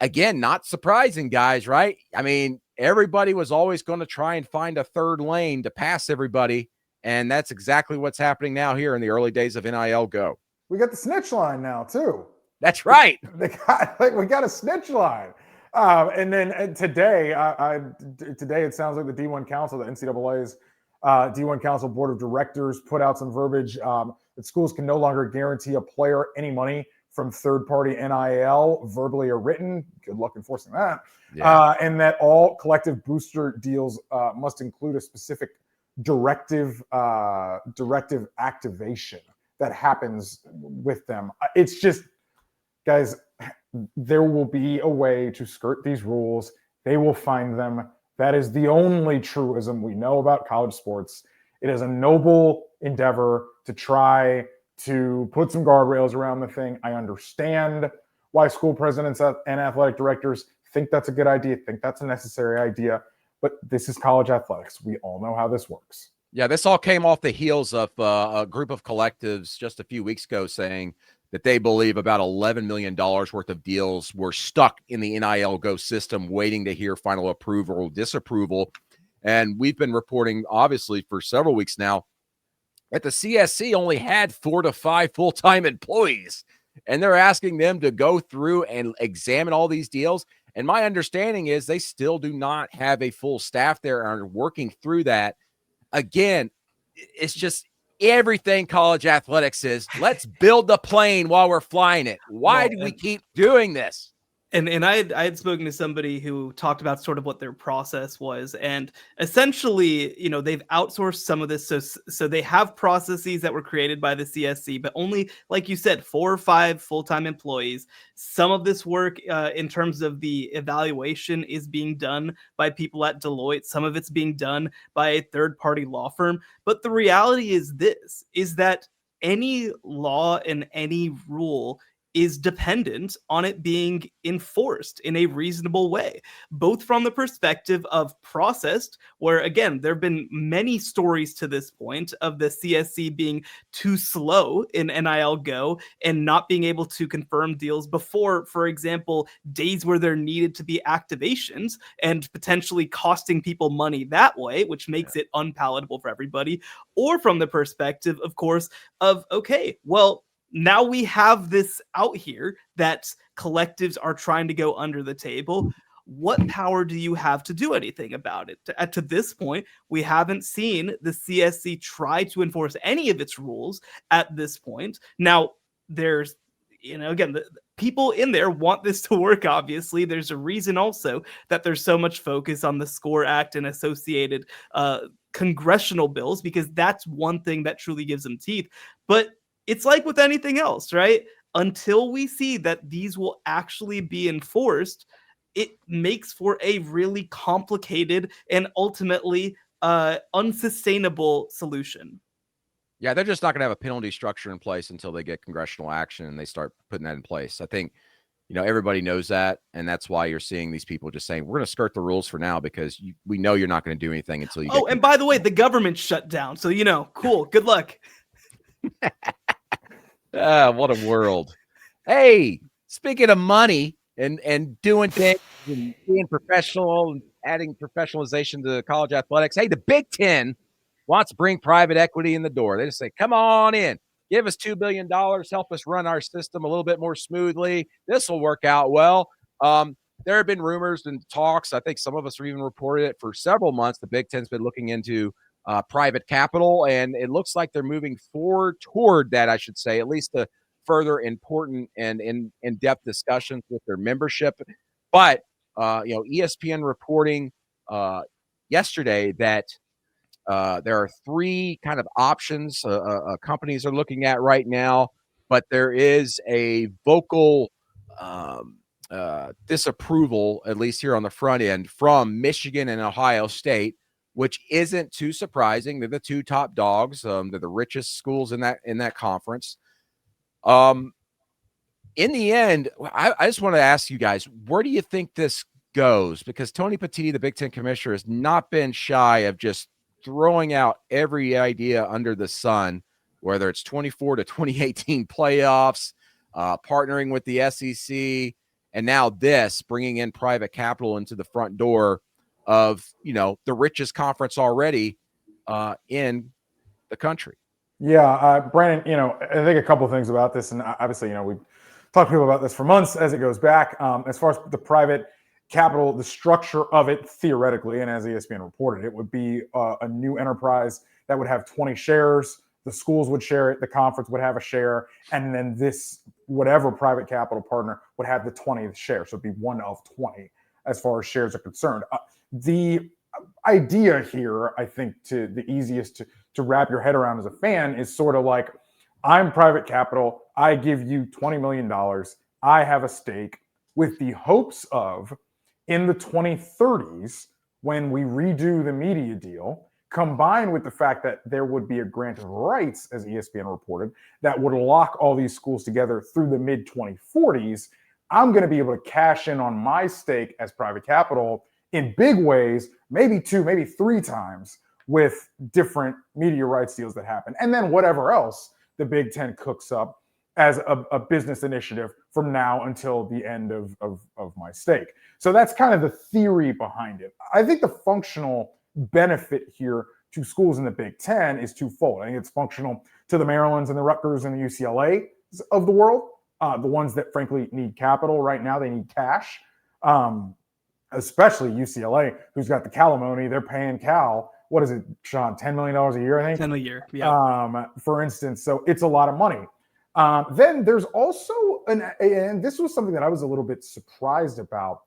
Again, not surprising, guys, right? I mean, everybody was always going to try and find a third lane to pass everybody. And that's exactly what's happening now here in the early days of NIL GO. We got the snitch line now, too. That's right. We got a snitch line. And then today it sounds like the D1 Council, the NCAA's D1 Council Board of Directors put out some verbiage that schools can no longer guarantee a player any money from third-party NIL, verbally or written. Good luck enforcing that. Yeah. And that all collective booster deals must include a specific directive activation that happens with them. It's just, guys, there will be a way to skirt these rules. They will find them. That is the only truism we know about college sports. It is a noble endeavor to try to put some guardrails around the thing. I understand why school presidents and athletic directors think that's a good idea, think that's a necessary idea, but this is college athletics. We all know how this works. Yeah, this all came off the heels of a group of collectives just a few weeks ago saying that they believe about $11 million worth of deals were stuck in the NIL GO system waiting to hear final approval or disapproval. And we've been reporting, obviously, for several weeks now that the CSC only had 4 to 5 full-time employees, and they're asking them to go through and examine all these deals. And my understanding is they still do not have a full staff there and are working through that. Again, it's just everything college athletics is. Let's build the plane while we're flying it. Why do we keep doing this? And I had spoken to somebody who talked about sort of what their process was, and essentially, they've outsourced some of this. So they have processes that were created by the CSC, but only, like you said, 4 or 5 full-time employees. Some of this work, in terms of the evaluation, is being done by people at Deloitte. Some of it's being done by a third-party law firm. But the reality is that any law and any rule is dependent on it being enforced in a reasonable way, both from the perspective of processed, where, again, there have been many stories to this point of the CSC being too slow in NIL GO and not being able to confirm deals before, for example, days where there needed to be activations and potentially costing people money that way, which makes it unpalatable for everybody, or from the perspective, of course, of, okay, well, now we have this out here that collectives are trying to go under the table. What power do you have to do anything about it? To this point, we haven't seen the CSC try to enforce any of its rules at this point. Now, there's, again, the people in there want this to work, obviously. There's a reason also that there's so much focus on the SCORE Act and associated congressional bills, because that's one thing that truly gives them teeth. But it's like with anything else, right? Until we see that these will actually be enforced, it makes for a really complicated and ultimately unsustainable solution. Yeah, they're just not going to have a penalty structure in place until they get congressional action and they start putting that in place. I think, everybody knows that, and that's why you're seeing these people just saying, we're going to skirt the rules for now because we know you're not going to do anything until you get. And by the way, the government shut down. So, cool. Good luck. What a world. Hey, speaking of money, and doing things and being professional and adding professionalization to college athletics. Hey, the Big Ten wants to bring private equity in the door. They just say, come on in, give us $2 billion, help us run our system a little bit more smoothly. This will work out well. There have been rumors and talks. I think some of us have even reported it for several months. The Big Ten's been looking into private capital, and it looks like they're moving forward toward that, I should say, at least the further important and in-depth discussions with their membership. But, ESPN reporting yesterday that there are three kind of options companies are looking at right now, but there is a vocal disapproval, at least here on the front end, from Michigan and Ohio State, which isn't too surprising. They're the two top dogs. They're the richest schools in that conference. In the end, I just want to ask you guys, where do you think this goes? Because Tony Petitti, the Big Ten commissioner, has not been shy of just throwing out every idea under the sun, whether it's 24 to 2018 playoffs, partnering with the SEC, and now this, bringing in private capital into the front door of, the richest conference already in the country. Yeah, Brandon, I think a couple of things about this, and obviously, we've talked to people about this for months as it goes back. As far as the private capital, the structure of it theoretically, and as ESPN reported, it would be a new enterprise that would have 20 shares. The schools would share it, the conference would have a share, and then this whatever private capital partner would have the 20th share. So it'd be one of 20 as far as shares are concerned. The idea here, I think, to the easiest to wrap your head around as a fan is sort of like, I'm private capital. I give you $20 million. I have a stake with the hopes of, in the 2030s, when we redo the media deal, combined with the fact that there would be a grant of rights, as ESPN reported, that would lock all these schools together through the mid-2040s, I'm going to be able to cash in on my stake as private capital in big ways, maybe 2, maybe 3 times, with different media rights deals that happen. And then whatever else the Big Ten cooks up as a business initiative from now until the end of my stake. So that's kind of the theory behind it. I think the functional benefit here to schools in the Big Ten is twofold. I think it's functional to the Marylands and the Rutgers and the UCLA of the world, the ones that frankly need capital right now. They need cash, especially UCLA, who's got the Calimony. They're paying Cal, what is it, Sean, $10 million a year, I think? $10 a year, yeah. For instance, so it's a lot of money. Then there's also, and this was something that I was a little bit surprised about,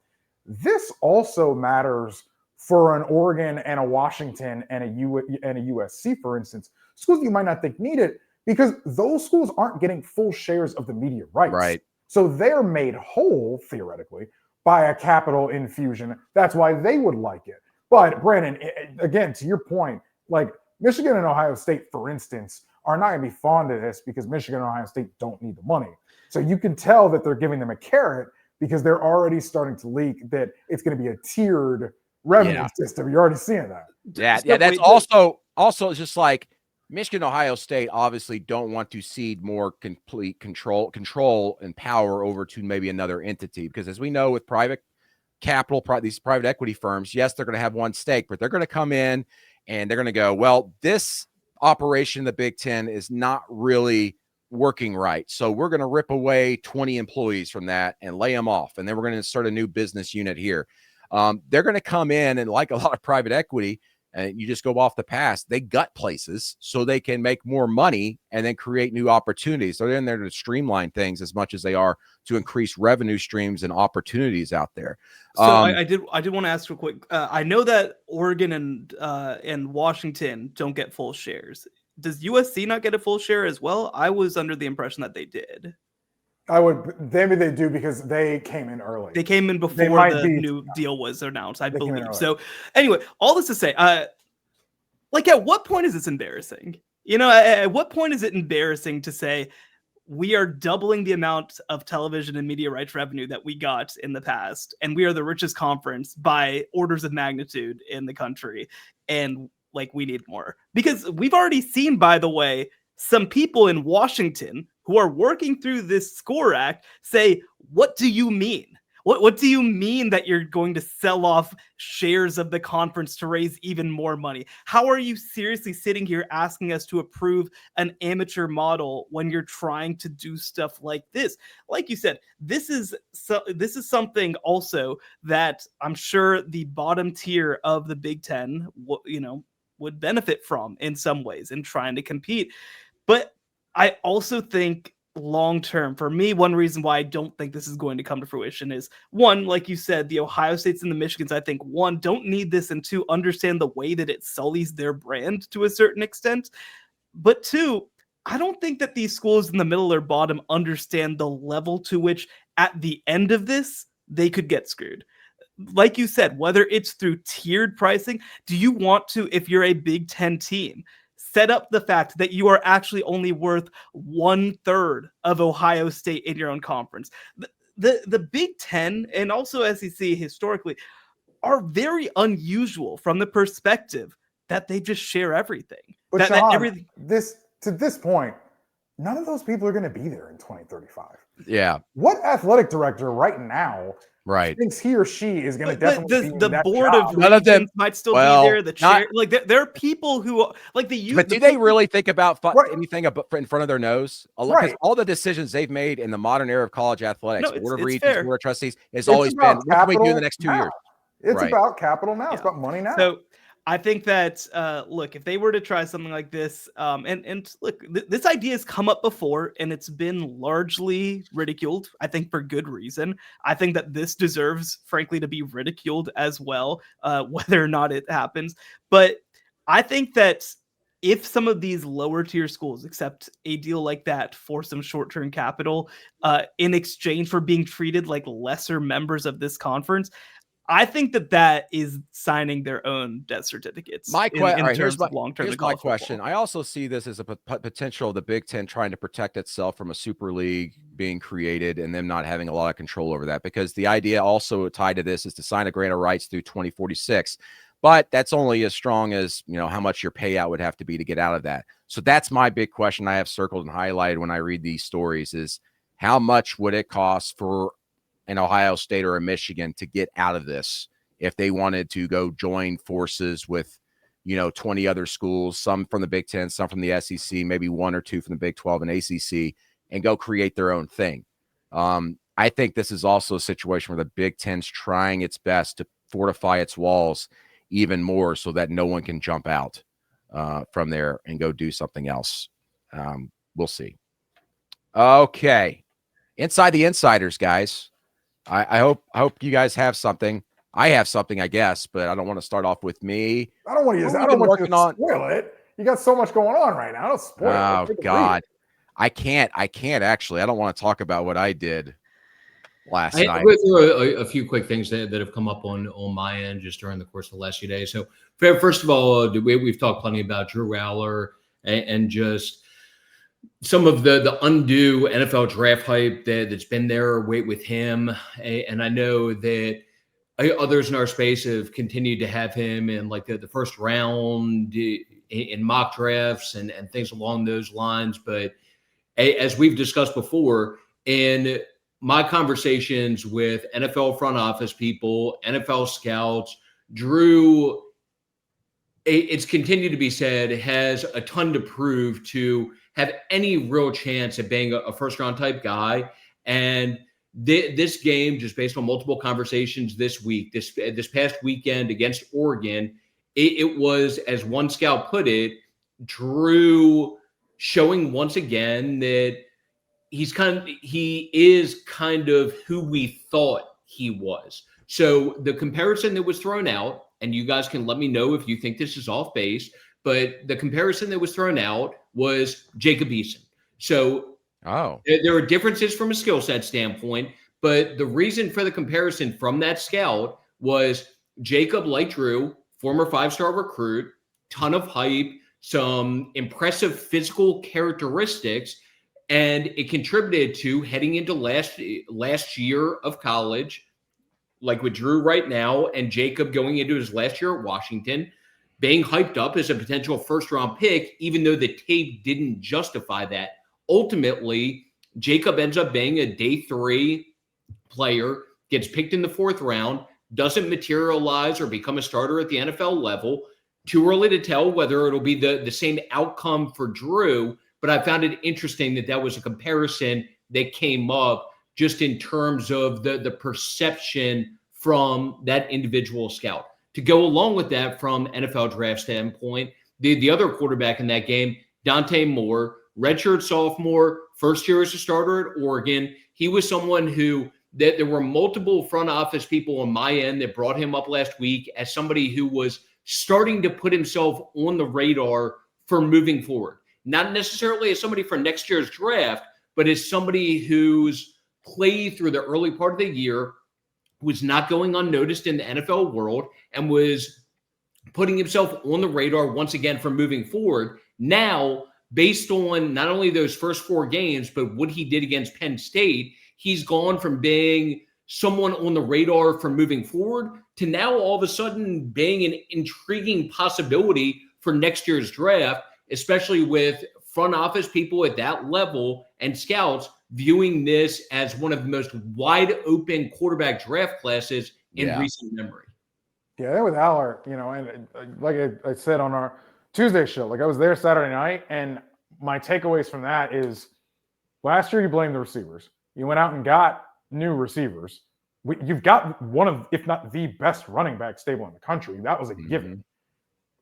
this also matters for an Oregon and a Washington and a USC, for instance, schools you might not think need it, because those schools aren't getting full shares of the media rights. Right. So they're made whole, theoretically, by a capital infusion. That's why they would like it. But Brandon, again, to your point, like Michigan and Ohio State, for instance, are not going to be fond of this because Michigan and Ohio State don't need the money. So you can tell that they're giving them a carrot because they're already starting to leak that it's going to be a tiered revenue system. You're already seeing that. Yeah. That's also just like Michigan, Ohio State obviously don't want to cede more complete control and power over to maybe another entity, because as we know with private capital, these private equity firms, yes, they're going to have one stake, but they're going to come in and they're going to go, well, this operation in the Big Ten is not really working right, so we're going to rip away 20 employees from that and lay them off, and then we're going to start a new business unit here. They're going to come in, and like a lot of private equity, and you just go off the past, they gut places so they can make more money and then create new opportunities. So they're in there to streamline things as much as they are to increase revenue streams and opportunities out there. So I did want to ask real quick. I know that Oregon and Washington don't get full shares. Does USC not get a full share as well? I was under the impression that they did. Maybe they do because they came in early. They came in before the new deal was announced, I believe. So anyway, all this to say, at what point is this embarrassing? At what point is it embarrassing to say we are doubling the amount of television and media rights revenue that we got in the past, and we are the richest conference by orders of magnitude in the country, and we need more? Because we've already seen, by the way, some people in Washington who are working through this SCORE Act say, what do you mean? What do you mean that you're going to sell off shares of the conference to raise even more money? How are you seriously sitting here asking us to approve an amateur model when you're trying to do stuff like this? Like you said, this is something also that I'm sure the bottom tier of the Big Ten, would benefit from in some ways in trying to compete. But I also think long term, for me, one reason why I don't think this is going to come to fruition is, one, like you said, the Ohio States and the Michigans, I think, one, don't need this, and two, understand the way that it sullies their brand to a certain extent. But two, I don't think that these schools in the middle or bottom understand the level to which at the end of this, they could get screwed. Like you said, whether it's through tiered pricing, do you want to, if you're a Big Ten team, set up the fact that you are actually only worth 1/3 of Ohio State in your own conference? The Big Ten and also SEC historically are very unusual from the perspective that they just share everything. But that Sean, everything. To this point, none of those people are going to be there in 2035. Yeah. What athletic director right now thinks he or she is going to definitely be in the that board job? of regents might still be there. The chair, there are people who But do they really think about anything in front of their nose? Because all the decisions they've made in the modern era of college athletics, board of regents, board of trustees, has always been, what can we do in the next 2 years? It's about capital now. It's about money now. So I think that, look, if they were to try something like this, and look, this idea has come up before and it's been largely ridiculed, I think for good reason. I think that this deserves, frankly, to be ridiculed as well, whether or not it happens. But I think that if some of these lower tier schools accept a deal like that for some short-term capital in exchange for being treated like lesser members of this conference, I think that is signing their own death certificates. Here's my question. Football. I also see this as a potential of the Big Ten trying to protect itself from a super league being created and them not having a lot of control over that, because the idea also tied to this is to sign a grant of rights through 2046. But that's only as strong as, how much your payout would have to be to get out of that. So that's my big question I have circled and highlighted when I read these stories is how much would it cost for an Ohio State or a Michigan to get out of this if they wanted to go join forces with, 20 other schools, some from the Big Ten, some from the SEC, maybe one or two from the Big 12 and ACC, and go create their own thing. I think this is also a situation where the Big Ten's trying its best to fortify its walls even more so that no one can jump out from there and go do something else. We'll see. Okay. Inside the Insiders, guys. I hope you guys have something. I have something, I guess, but I don't want to start off with me. I don't want you to spoil it. You got so much going on right now. Don't spoil it. Oh God, I can't actually. I don't want to talk about what I did last night. I'll go through a few quick things that have come up on my end just during the course of the last few days. So first of all, we've talked plenty about Drew Aller and just some of the undue NFL draft hype that's been there with him. And I know that others in our space have continued to have him in like the first round in mock drafts and things along those lines. But as we've discussed before, in my conversations with NFL front office people, NFL scouts, Drew, it's continued to be said, has a ton to prove to have any real chance at being a first-round type guy. And this game, just based on multiple conversations this week, this past weekend against Oregon, it was, as one scout put it, Drew showing once again that he is kind of who we thought he was. So the comparison that was thrown out, and you guys can let me know if you think this is off base, but the comparison that was thrown out was Jacob Eason. So there are differences from a skill set standpoint, but the reason for the comparison from that scout was Jacob, like Drew, former 5-star recruit, ton of hype, some impressive physical characteristics, and it contributed to heading into last year of college, like with Drew right now, and Jacob going into his last year at Washington, being hyped up as a potential first-round pick, even though the tape didn't justify that. Ultimately, Jacob ends up being a day 3 player gets picked in the 4th round, doesn't materialize or become a starter at the NFL level. Too early to tell whether it'll be the same outcome for Drew, but I found it interesting that was a comparison that came up just in terms of the perception from that individual scout. To go along with that from NFL draft standpoint, the other quarterback in that game, Dante Moore, redshirt sophomore, first year as a starter at Oregon. He was someone who there were multiple front office people on my end that brought him up last week as somebody who was starting to put himself on the radar for moving forward. Not necessarily as somebody for next year's draft, but as somebody who's played through the early part of the year, was not going unnoticed in the NFL world, and was putting himself on the radar once again for moving forward. Now, based on not only those first 4 games, but what he did against Penn State, he's gone from being someone on the radar for moving forward to now all of a sudden being an intriguing possibility for next year's draft, especially with front office people at that level and scouts viewing this as one of the most wide open quarterback draft classes in recent memory. Yeah, with Aller, and like I said on our Tuesday show, like I was there Saturday night, and my takeaways from that is last year you blamed the receivers. You went out and got new receivers. You've got one of, if not the best running back stable in the country. That was a given.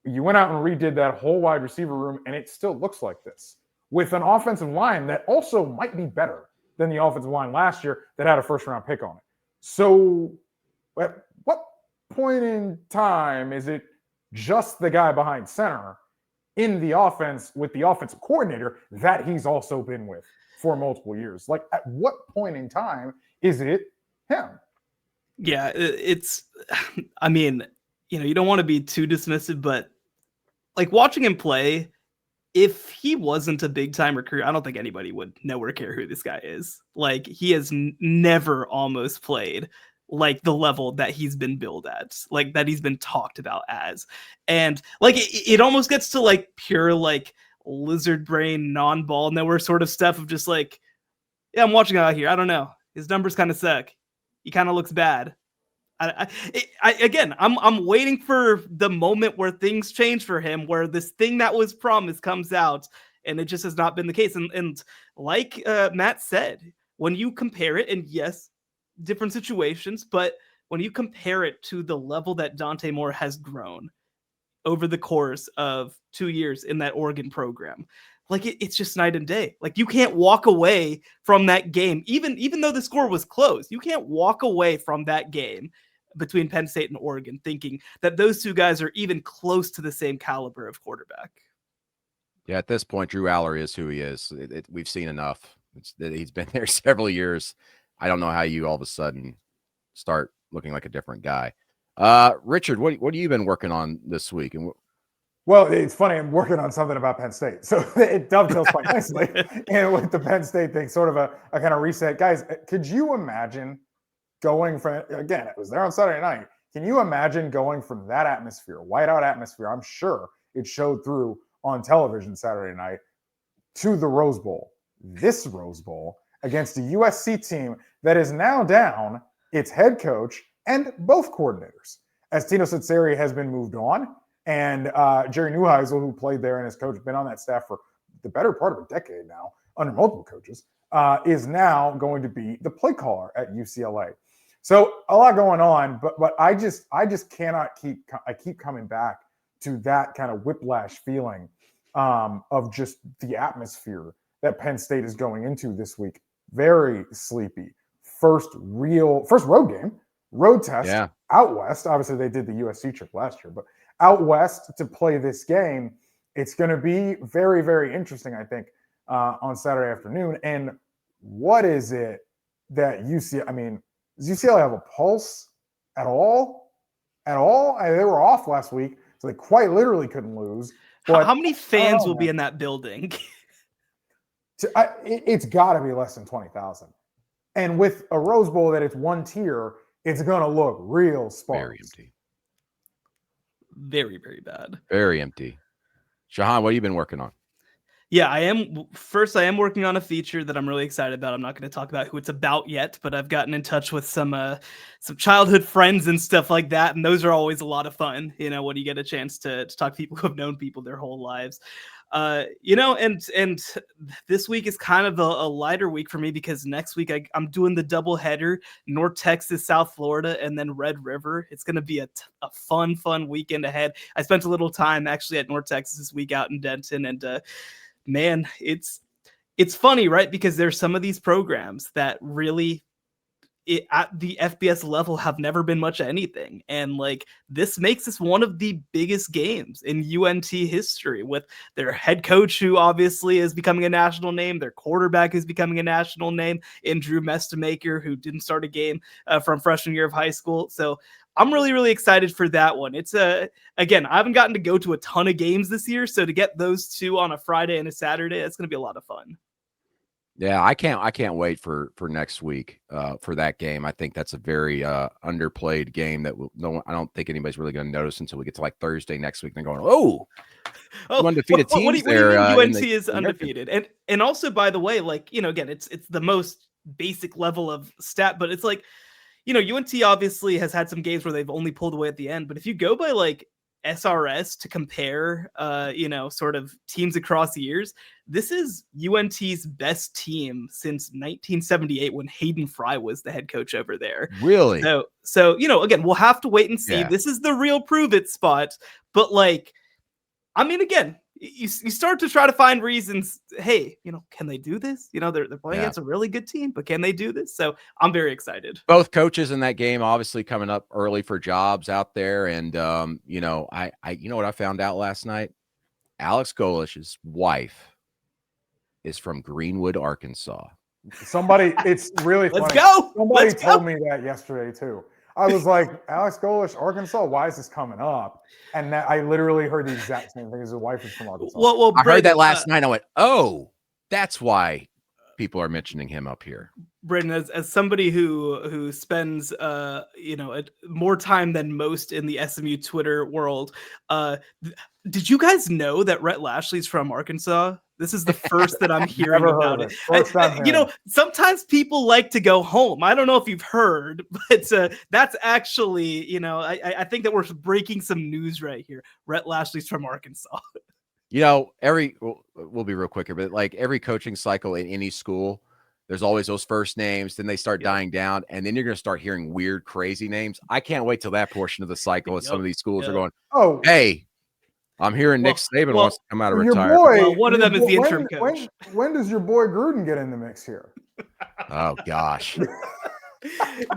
You went out and redid that whole wide receiver room, and it still looks like this with an offensive line that also might be better than the offensive line last year that had a first-round pick on it. So at what point in time is it just the guy behind center in the offense with the offensive coordinator that he's also been with for multiple years? Like, at what point in time is it him? Yeah, I mean, you don't want to be too dismissive, but like watching him play, if he wasn't a big time recruit, I don't think anybody would know or care who this guy is. Like, he has never almost played like the level that he's been billed at, like that he's been talked about as. And like, it almost gets to like pure, like lizard brain, non-ball knower sort of stuff of just like, yeah, I'm watching out here. I don't know. His numbers kind of suck. He kind of looks bad. I'm waiting for the moment where things change for him, where this thing that was promised comes out, and it just has not been the case. And like Matt said, when you compare it, and yes, different situations, but when you compare it to the level that Dante Moore has grown over the course of 2 years in that Oregon program, like it's just night and day. Like, you can't walk away from that game, even though the score was close. You can't walk away from that game between Penn State and Oregon thinking that those two guys are even close to the same caliber of quarterback. Yeah, at this point, Drew Aller is who he is. We've seen enough. He's been there several years. I don't know how you all of a sudden start looking like a different guy. Richard, what have you been working on this week? And well, it's funny. I'm working on something about Penn State, so it dovetails quite nicely. And with the Penn State thing, sort of a kind of reset. Guys, could you imagine going from, again, it was there on Saturday night. Can you imagine going from that atmosphere, whiteout atmosphere? I'm sure it showed through on television Saturday night, to the Rose Bowl, this Rose Bowl, against a USC team that is now down its head coach and both coordinators, as Tino Sutseri has been moved on, and Jerry Neuheisel, who played there and his coach, been on that staff for the better part of a decade now, under multiple coaches, is now going to be the play caller at UCLA. So a lot going on, but I just cannot keep coming back to that kind of whiplash feeling of just the atmosphere that Penn State is going into this week. Very sleepy. First road game, road test out west. Obviously, they did the USC trip last year, but out west to play this game, it's going to be very, very interesting, I think, on Saturday afternoon. And what is it that does UCLA have a pulse at all? They were off last week, so they quite literally couldn't lose. But how many fans will be in that building? It's got to be less than 20,000. And with a Rose Bowl that it's one tier, it's going to look real sparse. Very empty. Very, very bad. Very empty. Shahan, what have you been working on? Yeah, I am. First, I am working on a feature that I'm really excited about. I'm not going to talk about who it's about yet, but I've gotten in touch with some childhood friends and stuff like that, and those are always a lot of fun. When you get a chance to talk to people who have known people their whole lives. And this week is kind of a lighter week for me because next week I'm doing the double header: North Texas, South Florida, and then Red River. It's going to be a fun weekend ahead. I spent a little time actually at North Texas this week out in Denton, and man, it's funny, right? Because there's some of these programs that really at the FBS level have never been much of anything. And like this makes this one of the biggest games in UNT history, with their head coach, who obviously is becoming a national name, their quarterback is becoming a national name, in Drew Mestamaker, who didn't start a game from freshman year of high school. So I'm really excited for that one. It's again, I haven't gotten to go to a ton of games this year, so to get those two on a Friday and a Saturday, it's going to be a lot of fun. Yeah, I can't wait for next week for that game. I think that's a very underplayed game that I don't think anybody's really going to notice until we get to like Thursday next week. They're going, oh, undefeated teams. What do you there. mean UNT is undefeated? And also, by the way, like, again, it's the most basic level of stat, but it's like, UNT obviously has had some games where they've only pulled away at the end. But if you go by like SRS to compare, sort of teams across the years, this is UNT's best team since 1978 when Hayden Fry was the head coach over there. Really? So again, we'll have to wait and see. Yeah. This is the real prove it spot. But like, I mean, again, you start to try to find reasons. Hey, can they do this? They're playing against a really good team, but can they do this? So I'm very excited. Both coaches in that game obviously coming up early for jobs out there. And, I what I found out last night? Alex Golish's wife is from Greenwood, Arkansas. It's really funny. Let's go. Somebody told me that yesterday too. I was like, Alex Golish, Arkansas, why is this coming up? And I literally heard the exact same thing. His wife is from Arkansas. Well, I heard that last night. I went, oh, that's why people are mentioning him up here. Brendan, as somebody who spends more time than most in the SMU Twitter world, did you guys know that Rhett Lashley's from Arkansas? This is the first that I'm hearing about it. Sometimes people like to go home. I don't know if you've heard, but that's actually, I think that we're breaking some news right here. Rhett Lashley's from Arkansas. We'll be real quicker, but like every coaching cycle in any school, there's always those first names. Then they start dying down, and then you're going to start hearing weird, crazy names. I can't wait till that portion of the cycle. And some of these schools are going, oh, hey, I'm hearing Nick Saban wants to come out of retirement. One of them is the interim coach. When does your boy Gruden get in the mix here? Oh, gosh.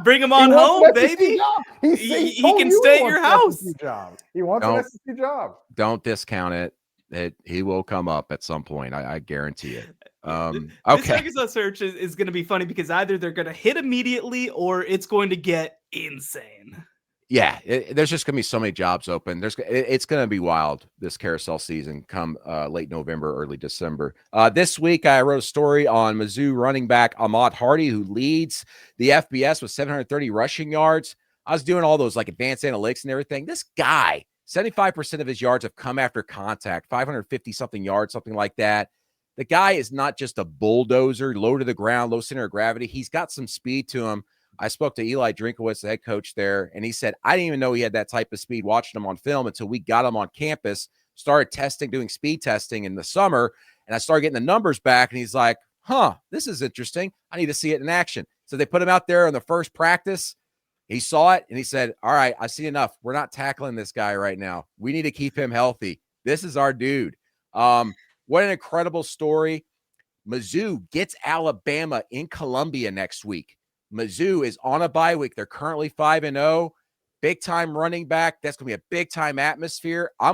Bring him on home, baby. He can stay at your house. He wants an SEC job. Don't discount it. He will come up at some point. I guarantee it. Okay. This Arkansas search is going to be funny because either they're going to hit immediately or it's going to get insane. Yeah, there's just going to be so many jobs open. It's going to be wild this carousel season come late November, early December. This week, I wrote a story on Mizzou running back Ahmad Hardy, who leads the FBS with 730 rushing yards. I was doing all those like advanced analytics and everything. This guy, 75% of his yards have come after contact, 550-something yards, something like that. The guy is not just a bulldozer, low to the ground, low center of gravity. He's got some speed to him. I spoke to Eli Drinkowitz, the head coach there, and he said, I didn't even know he had that type of speed watching him on film until we got him on campus, started doing speed testing in the summer, and I started getting the numbers back, and he's like, this is interesting. I need to see it in action. So they put him out there in the first practice. He saw it, and he said, all right, I see enough. We're not tackling this guy right now. We need to keep him healthy. This is our dude. What an incredible story. Mizzou gets Alabama in Columbia next week. Mizzou is on a bye week. They're currently 5-0. Big-time running back. That's going to be a big-time atmosphere. I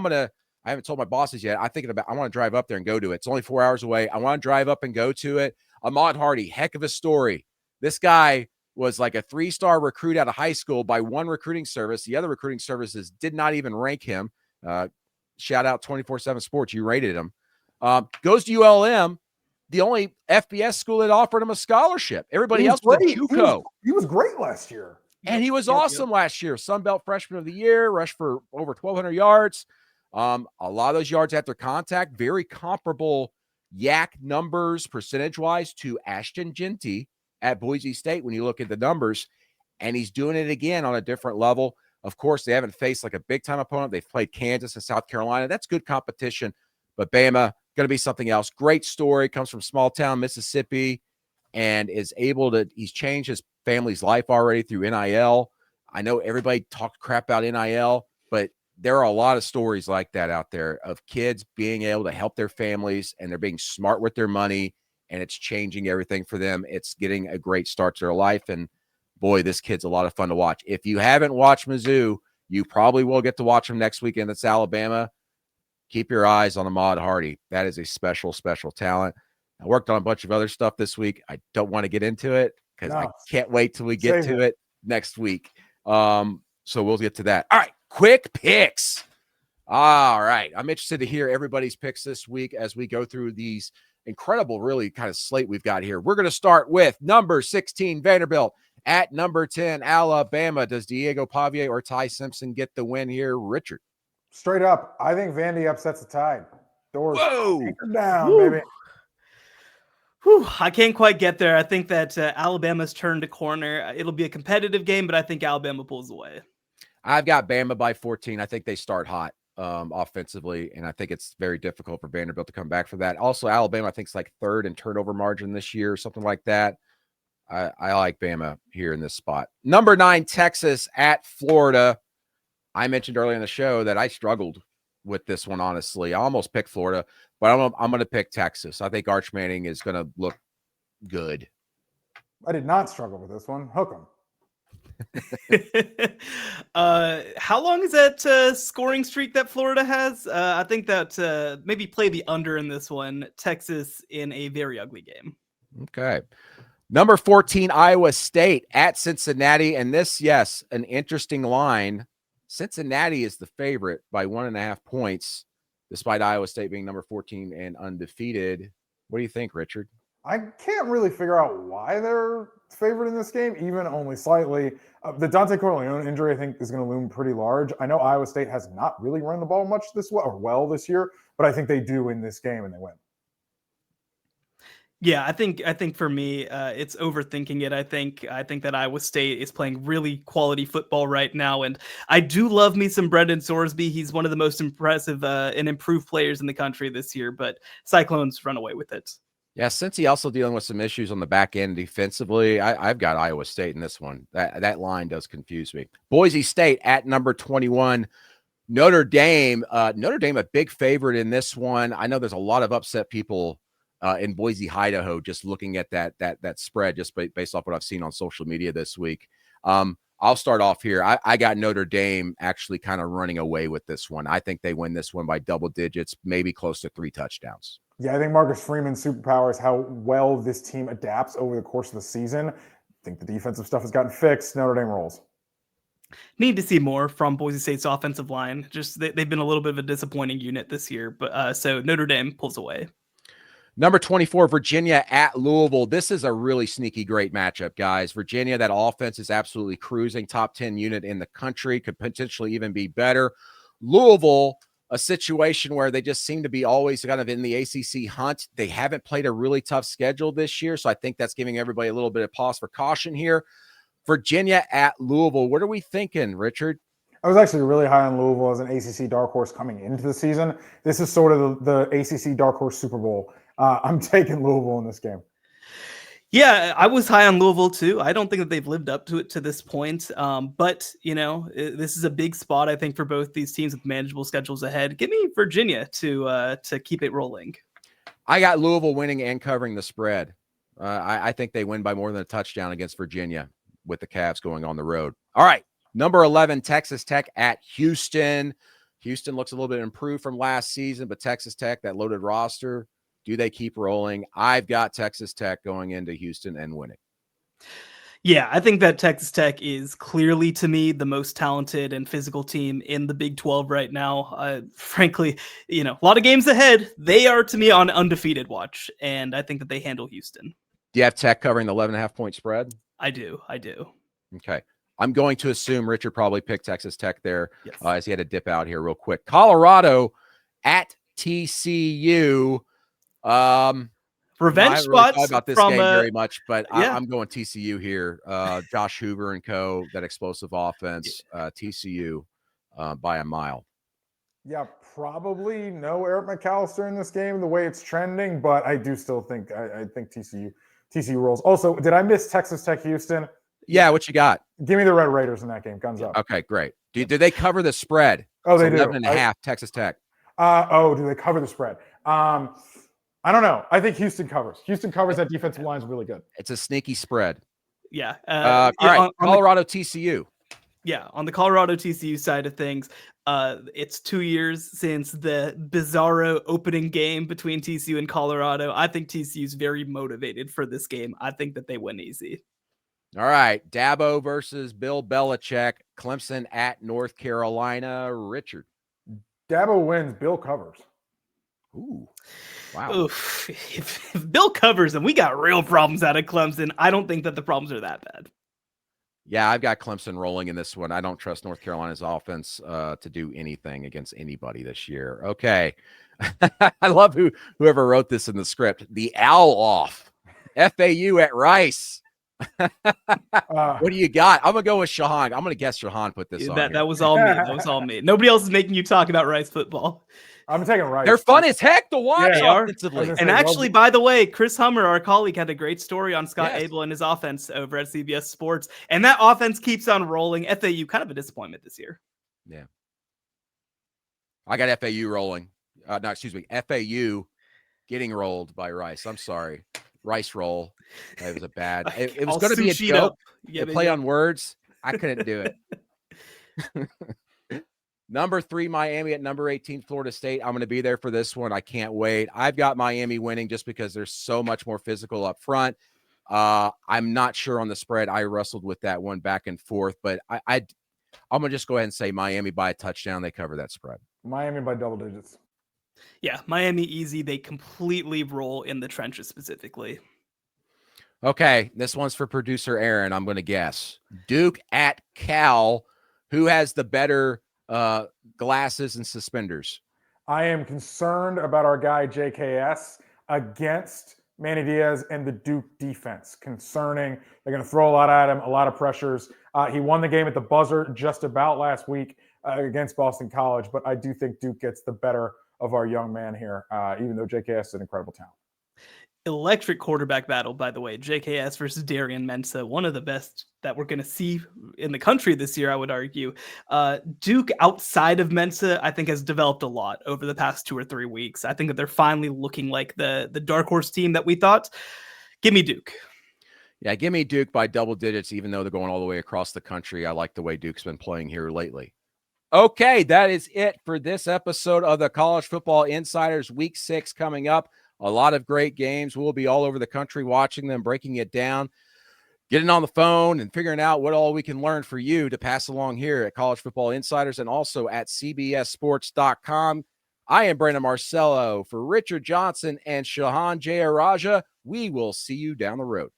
haven't told my bosses yet. I want to drive up there and go to it. It's only 4 hours away. I want to drive up and go to it. Ahmad Hardy, heck of a story. This guy was like a 3-star recruit out of high school by one recruiting service. The other recruiting services did not even rank him. Shout out 24/7 Sports. You rated him. Goes to ULM. The only FBS school that offered him a scholarship. Everybody else was a JUCO. He was great last year. And he was awesome last year. Sun Belt Freshman of the Year, rushed for over 1,200 yards. A lot of those yards after contact, very comparable yak numbers percentage-wise to Ashton Genty at Boise State when you look at the numbers, and he's doing it again on a different level. Of course, they haven't faced like a big-time opponent. They've played Kansas and South Carolina. That's good competition, but Bama going to be something else. Great story. Comes from small town Mississippi and is able to – he's changed his family's life already through NIL. I know everybody talked crap about NIL, but there are a lot of stories like that out there of kids being able to help their families, and they're being smart with their money, and it's changing everything for them. It's getting a great start to their life, and boy, this kid's a lot of fun to watch. If you haven't watched Mizzou, you probably will get to watch them next weekend. That's Alabama. Keep your eyes on Ahmad Hardy. That is a special, special talent. I worked on a bunch of other stuff this week. I don't want to get into it because I can't wait till we get to it next week. So we'll get to that. All right, quick picks. All right. I'm interested to hear everybody's picks this week as we go through these incredible, really kind of slate we've got here. We're going to start with number 16, Vanderbilt. At number 10, Alabama. Does Diego Pavia or Ty Simpson get the win here, Richard? Straight up, I think Vandy upsets the Tide. Doors anchored down, Woo. baby. Whew, I can't quite get there. I think that Alabama's turned a corner. It'll be a competitive game, but I think Alabama pulls away. I've got Bama by 14. I think they start hot offensively, and I think it's very difficult for Vanderbilt to come back for that. Also, Alabama, I think, is like third in turnover margin this year, something like that. I like Bama here in this spot. Number 9, Texas at Florida. I mentioned earlier in the show that I struggled with this one, honestly. I almost picked Florida, but I'm going to pick Texas. I think Arch Manning is going to look good. I did not struggle with this one. Hook 'em. How long is that scoring streak that Florida has? I think that maybe play the under in this one. Texas in a very ugly game. Okay. Number 14, Iowa State at Cincinnati. And this, yes, an interesting line. Cincinnati is the favorite by 1.5 points, despite Iowa State being number 14 and undefeated. What do you think, Richard? I can't really figure out why they're favored in this game, even only slightly. The Dante Corleone injury, I think, is going to loom pretty large. I know Iowa State has not really run the ball much well this year, but I think they do in this game and they win. Yeah, I think for me, it's overthinking it. I think that Iowa State is playing really quality football right now, and I do love me some Brendan Sorsby. He's one of the most impressive and improved players in the country this year, but Cyclones run away with it. Yeah, since he also dealing with some issues on the back end defensively, I've got Iowa State in this one. That line does confuse me. Boise State at number 21. Notre Dame, a big favorite in this one. I know there's a lot of upset people in Boise, Idaho, just looking at that spread, just based off what I've seen on social media this week. I'll start off here. I got Notre Dame actually kind of running away with this one. I think they win this one by double digits, maybe close to 3 touchdowns. Yeah, I think Marcus Freeman's superpower is how well this team adapts over the course of the season. I think the defensive stuff has gotten fixed. Notre Dame rolls. Need to see more from Boise State's offensive line. Just they've been a little bit of a disappointing unit this year, but so Notre Dame pulls away. Number 24, Virginia at Louisville. This is a really sneaky great matchup, guys. Virginia, that offense is absolutely cruising. Top 10 unit in the country, could potentially even be better. Louisville, a situation where they just seem to be always kind of in the ACC hunt. They haven't played a really tough schedule this year, so I think that's giving everybody a little bit of pause for caution here. Virginia at Louisville. What are we thinking, Richard? I was actually really high on Louisville as an ACC dark horse coming into the season. This is sort of the ACC dark horse Super Bowl. I'm taking Louisville in this game. Yeah, I was high on Louisville too. I don't think that they've lived up to it to this point. But, this is a big spot, I think, for both these teams with manageable schedules ahead. Give me Virginia to keep it rolling. I got Louisville winning and covering the spread. I think they win by more than a touchdown against Virginia with the Cavs going on the road. All right, number 11, Texas Tech at Houston. Houston looks a little bit improved from last season, but Texas Tech, that loaded roster, do they keep rolling? I've got Texas Tech going into Houston and winning. Yeah, I think that Texas Tech is clearly, to me, the most talented and physical team in the Big 12 right now. Frankly, a lot of games ahead. They are, to me, on undefeated watch, and I think that they handle Houston. Do you have Tech covering the 11.5-point spread? I do. Okay. I'm going to assume Richard probably picked Texas Tech there, yes. As he had to dip out here real quick. Colorado at TCU. Revenge I haven't really thought spots about this from game very much, but yeah. I'm going TCU here. Josh Hoover and co. That explosive offense. TCU by a mile. Yeah, probably no Eric McAllister in this game the way it's trending, but I do still think I think TCU rolls. Also, did I miss Texas Tech Houston? Yeah, what you got? Give me the Red Raiders in that game. Guns up. Okay, great. Did they cover the spread? Oh, It's they do. 11.5, Texas Tech. Do they cover the spread? I don't know. I think Houston covers. Houston covers. That defensive line is really good. It's a sneaky spread. Yeah. All right, Colorado TCU. Yeah, on the Colorado TCU side of things, it's 2 years since the bizarro opening game between TCU and Colorado. I think TCU is very motivated for this game. I think that they win easy. All right, Dabo versus Bill Belichick. Clemson at North Carolina. Richard. Dabo wins. Bill covers. Ooh, wow. Oof. If Bill covers and we got real problems out of Clemson, I don't think that the problems are that bad. Yeah, I've got Clemson rolling in this one. I don't trust North Carolina's offense to do anything against anybody this year. Okay. I love whoever wrote this in the script. The owl off. FAU at Rice. What do you got? I'm going to go with Shahan. I'm going to guess Shahan put this on here. That was all me. That was all me. Nobody else is making you talk about Rice football. I'm taking Rice. They're fun as heck to watch offensively. And actually, by the way, Chris Hummer, our colleague, had a great story on Scott Abel and his offense over at CBS Sports. And that offense keeps on rolling. FAU, kind of a disappointment this year. Yeah. I got FAU rolling. FAU getting rolled by Rice. I'm sorry. Rice roll. It was a bad. It was going to be a joke. Play on words. I couldn't do it. Number 3, Miami at number 18, Florida State. I'm going to be there for this one. I can't wait. I've got Miami winning just because there's so much more physical up front. I'm not sure on the spread. I wrestled with that one back and forth, but I'm going to just go ahead and say Miami by a touchdown. They cover that spread. Miami by double digits. Yeah, Miami easy. They completely roll in the trenches specifically. Okay, this one's for producer Aaron. I'm going to guess. Duke at Cal. Who has the better glasses and suspenders? I am concerned about our guy JKS against Manny Diaz and the Duke defense. Concerning. They're going to throw a lot at him, a lot of pressures. He won the game at the buzzer just about last week against Boston College, but I do think Duke gets the better of our young man here, even though JKS is an incredible talent. Electric quarterback battle, by the way. JKS versus Darian Mensah, one of the best that we're going to see in the country this year, I would argue. Duke, outside of Mensah, I think has developed a lot over the past 2 or 3 weeks. I think that they're finally looking like the dark horse team that we thought. Give me Duke. Yeah, give me Duke by double digits, even though they're going all the way across the country. I like the way Duke's been playing here lately. Okay, that is it for this episode of the College Football Insiders. Week 6 coming up. A lot of great games. We'll be all over the country watching them, breaking it down, getting on the phone and figuring out what all we can learn for you to pass along here at College Football Insiders and also at cbssports.com. I am Brandon Marcello for Richard Johnson and Shahan Jayaraja. We will see you down the road.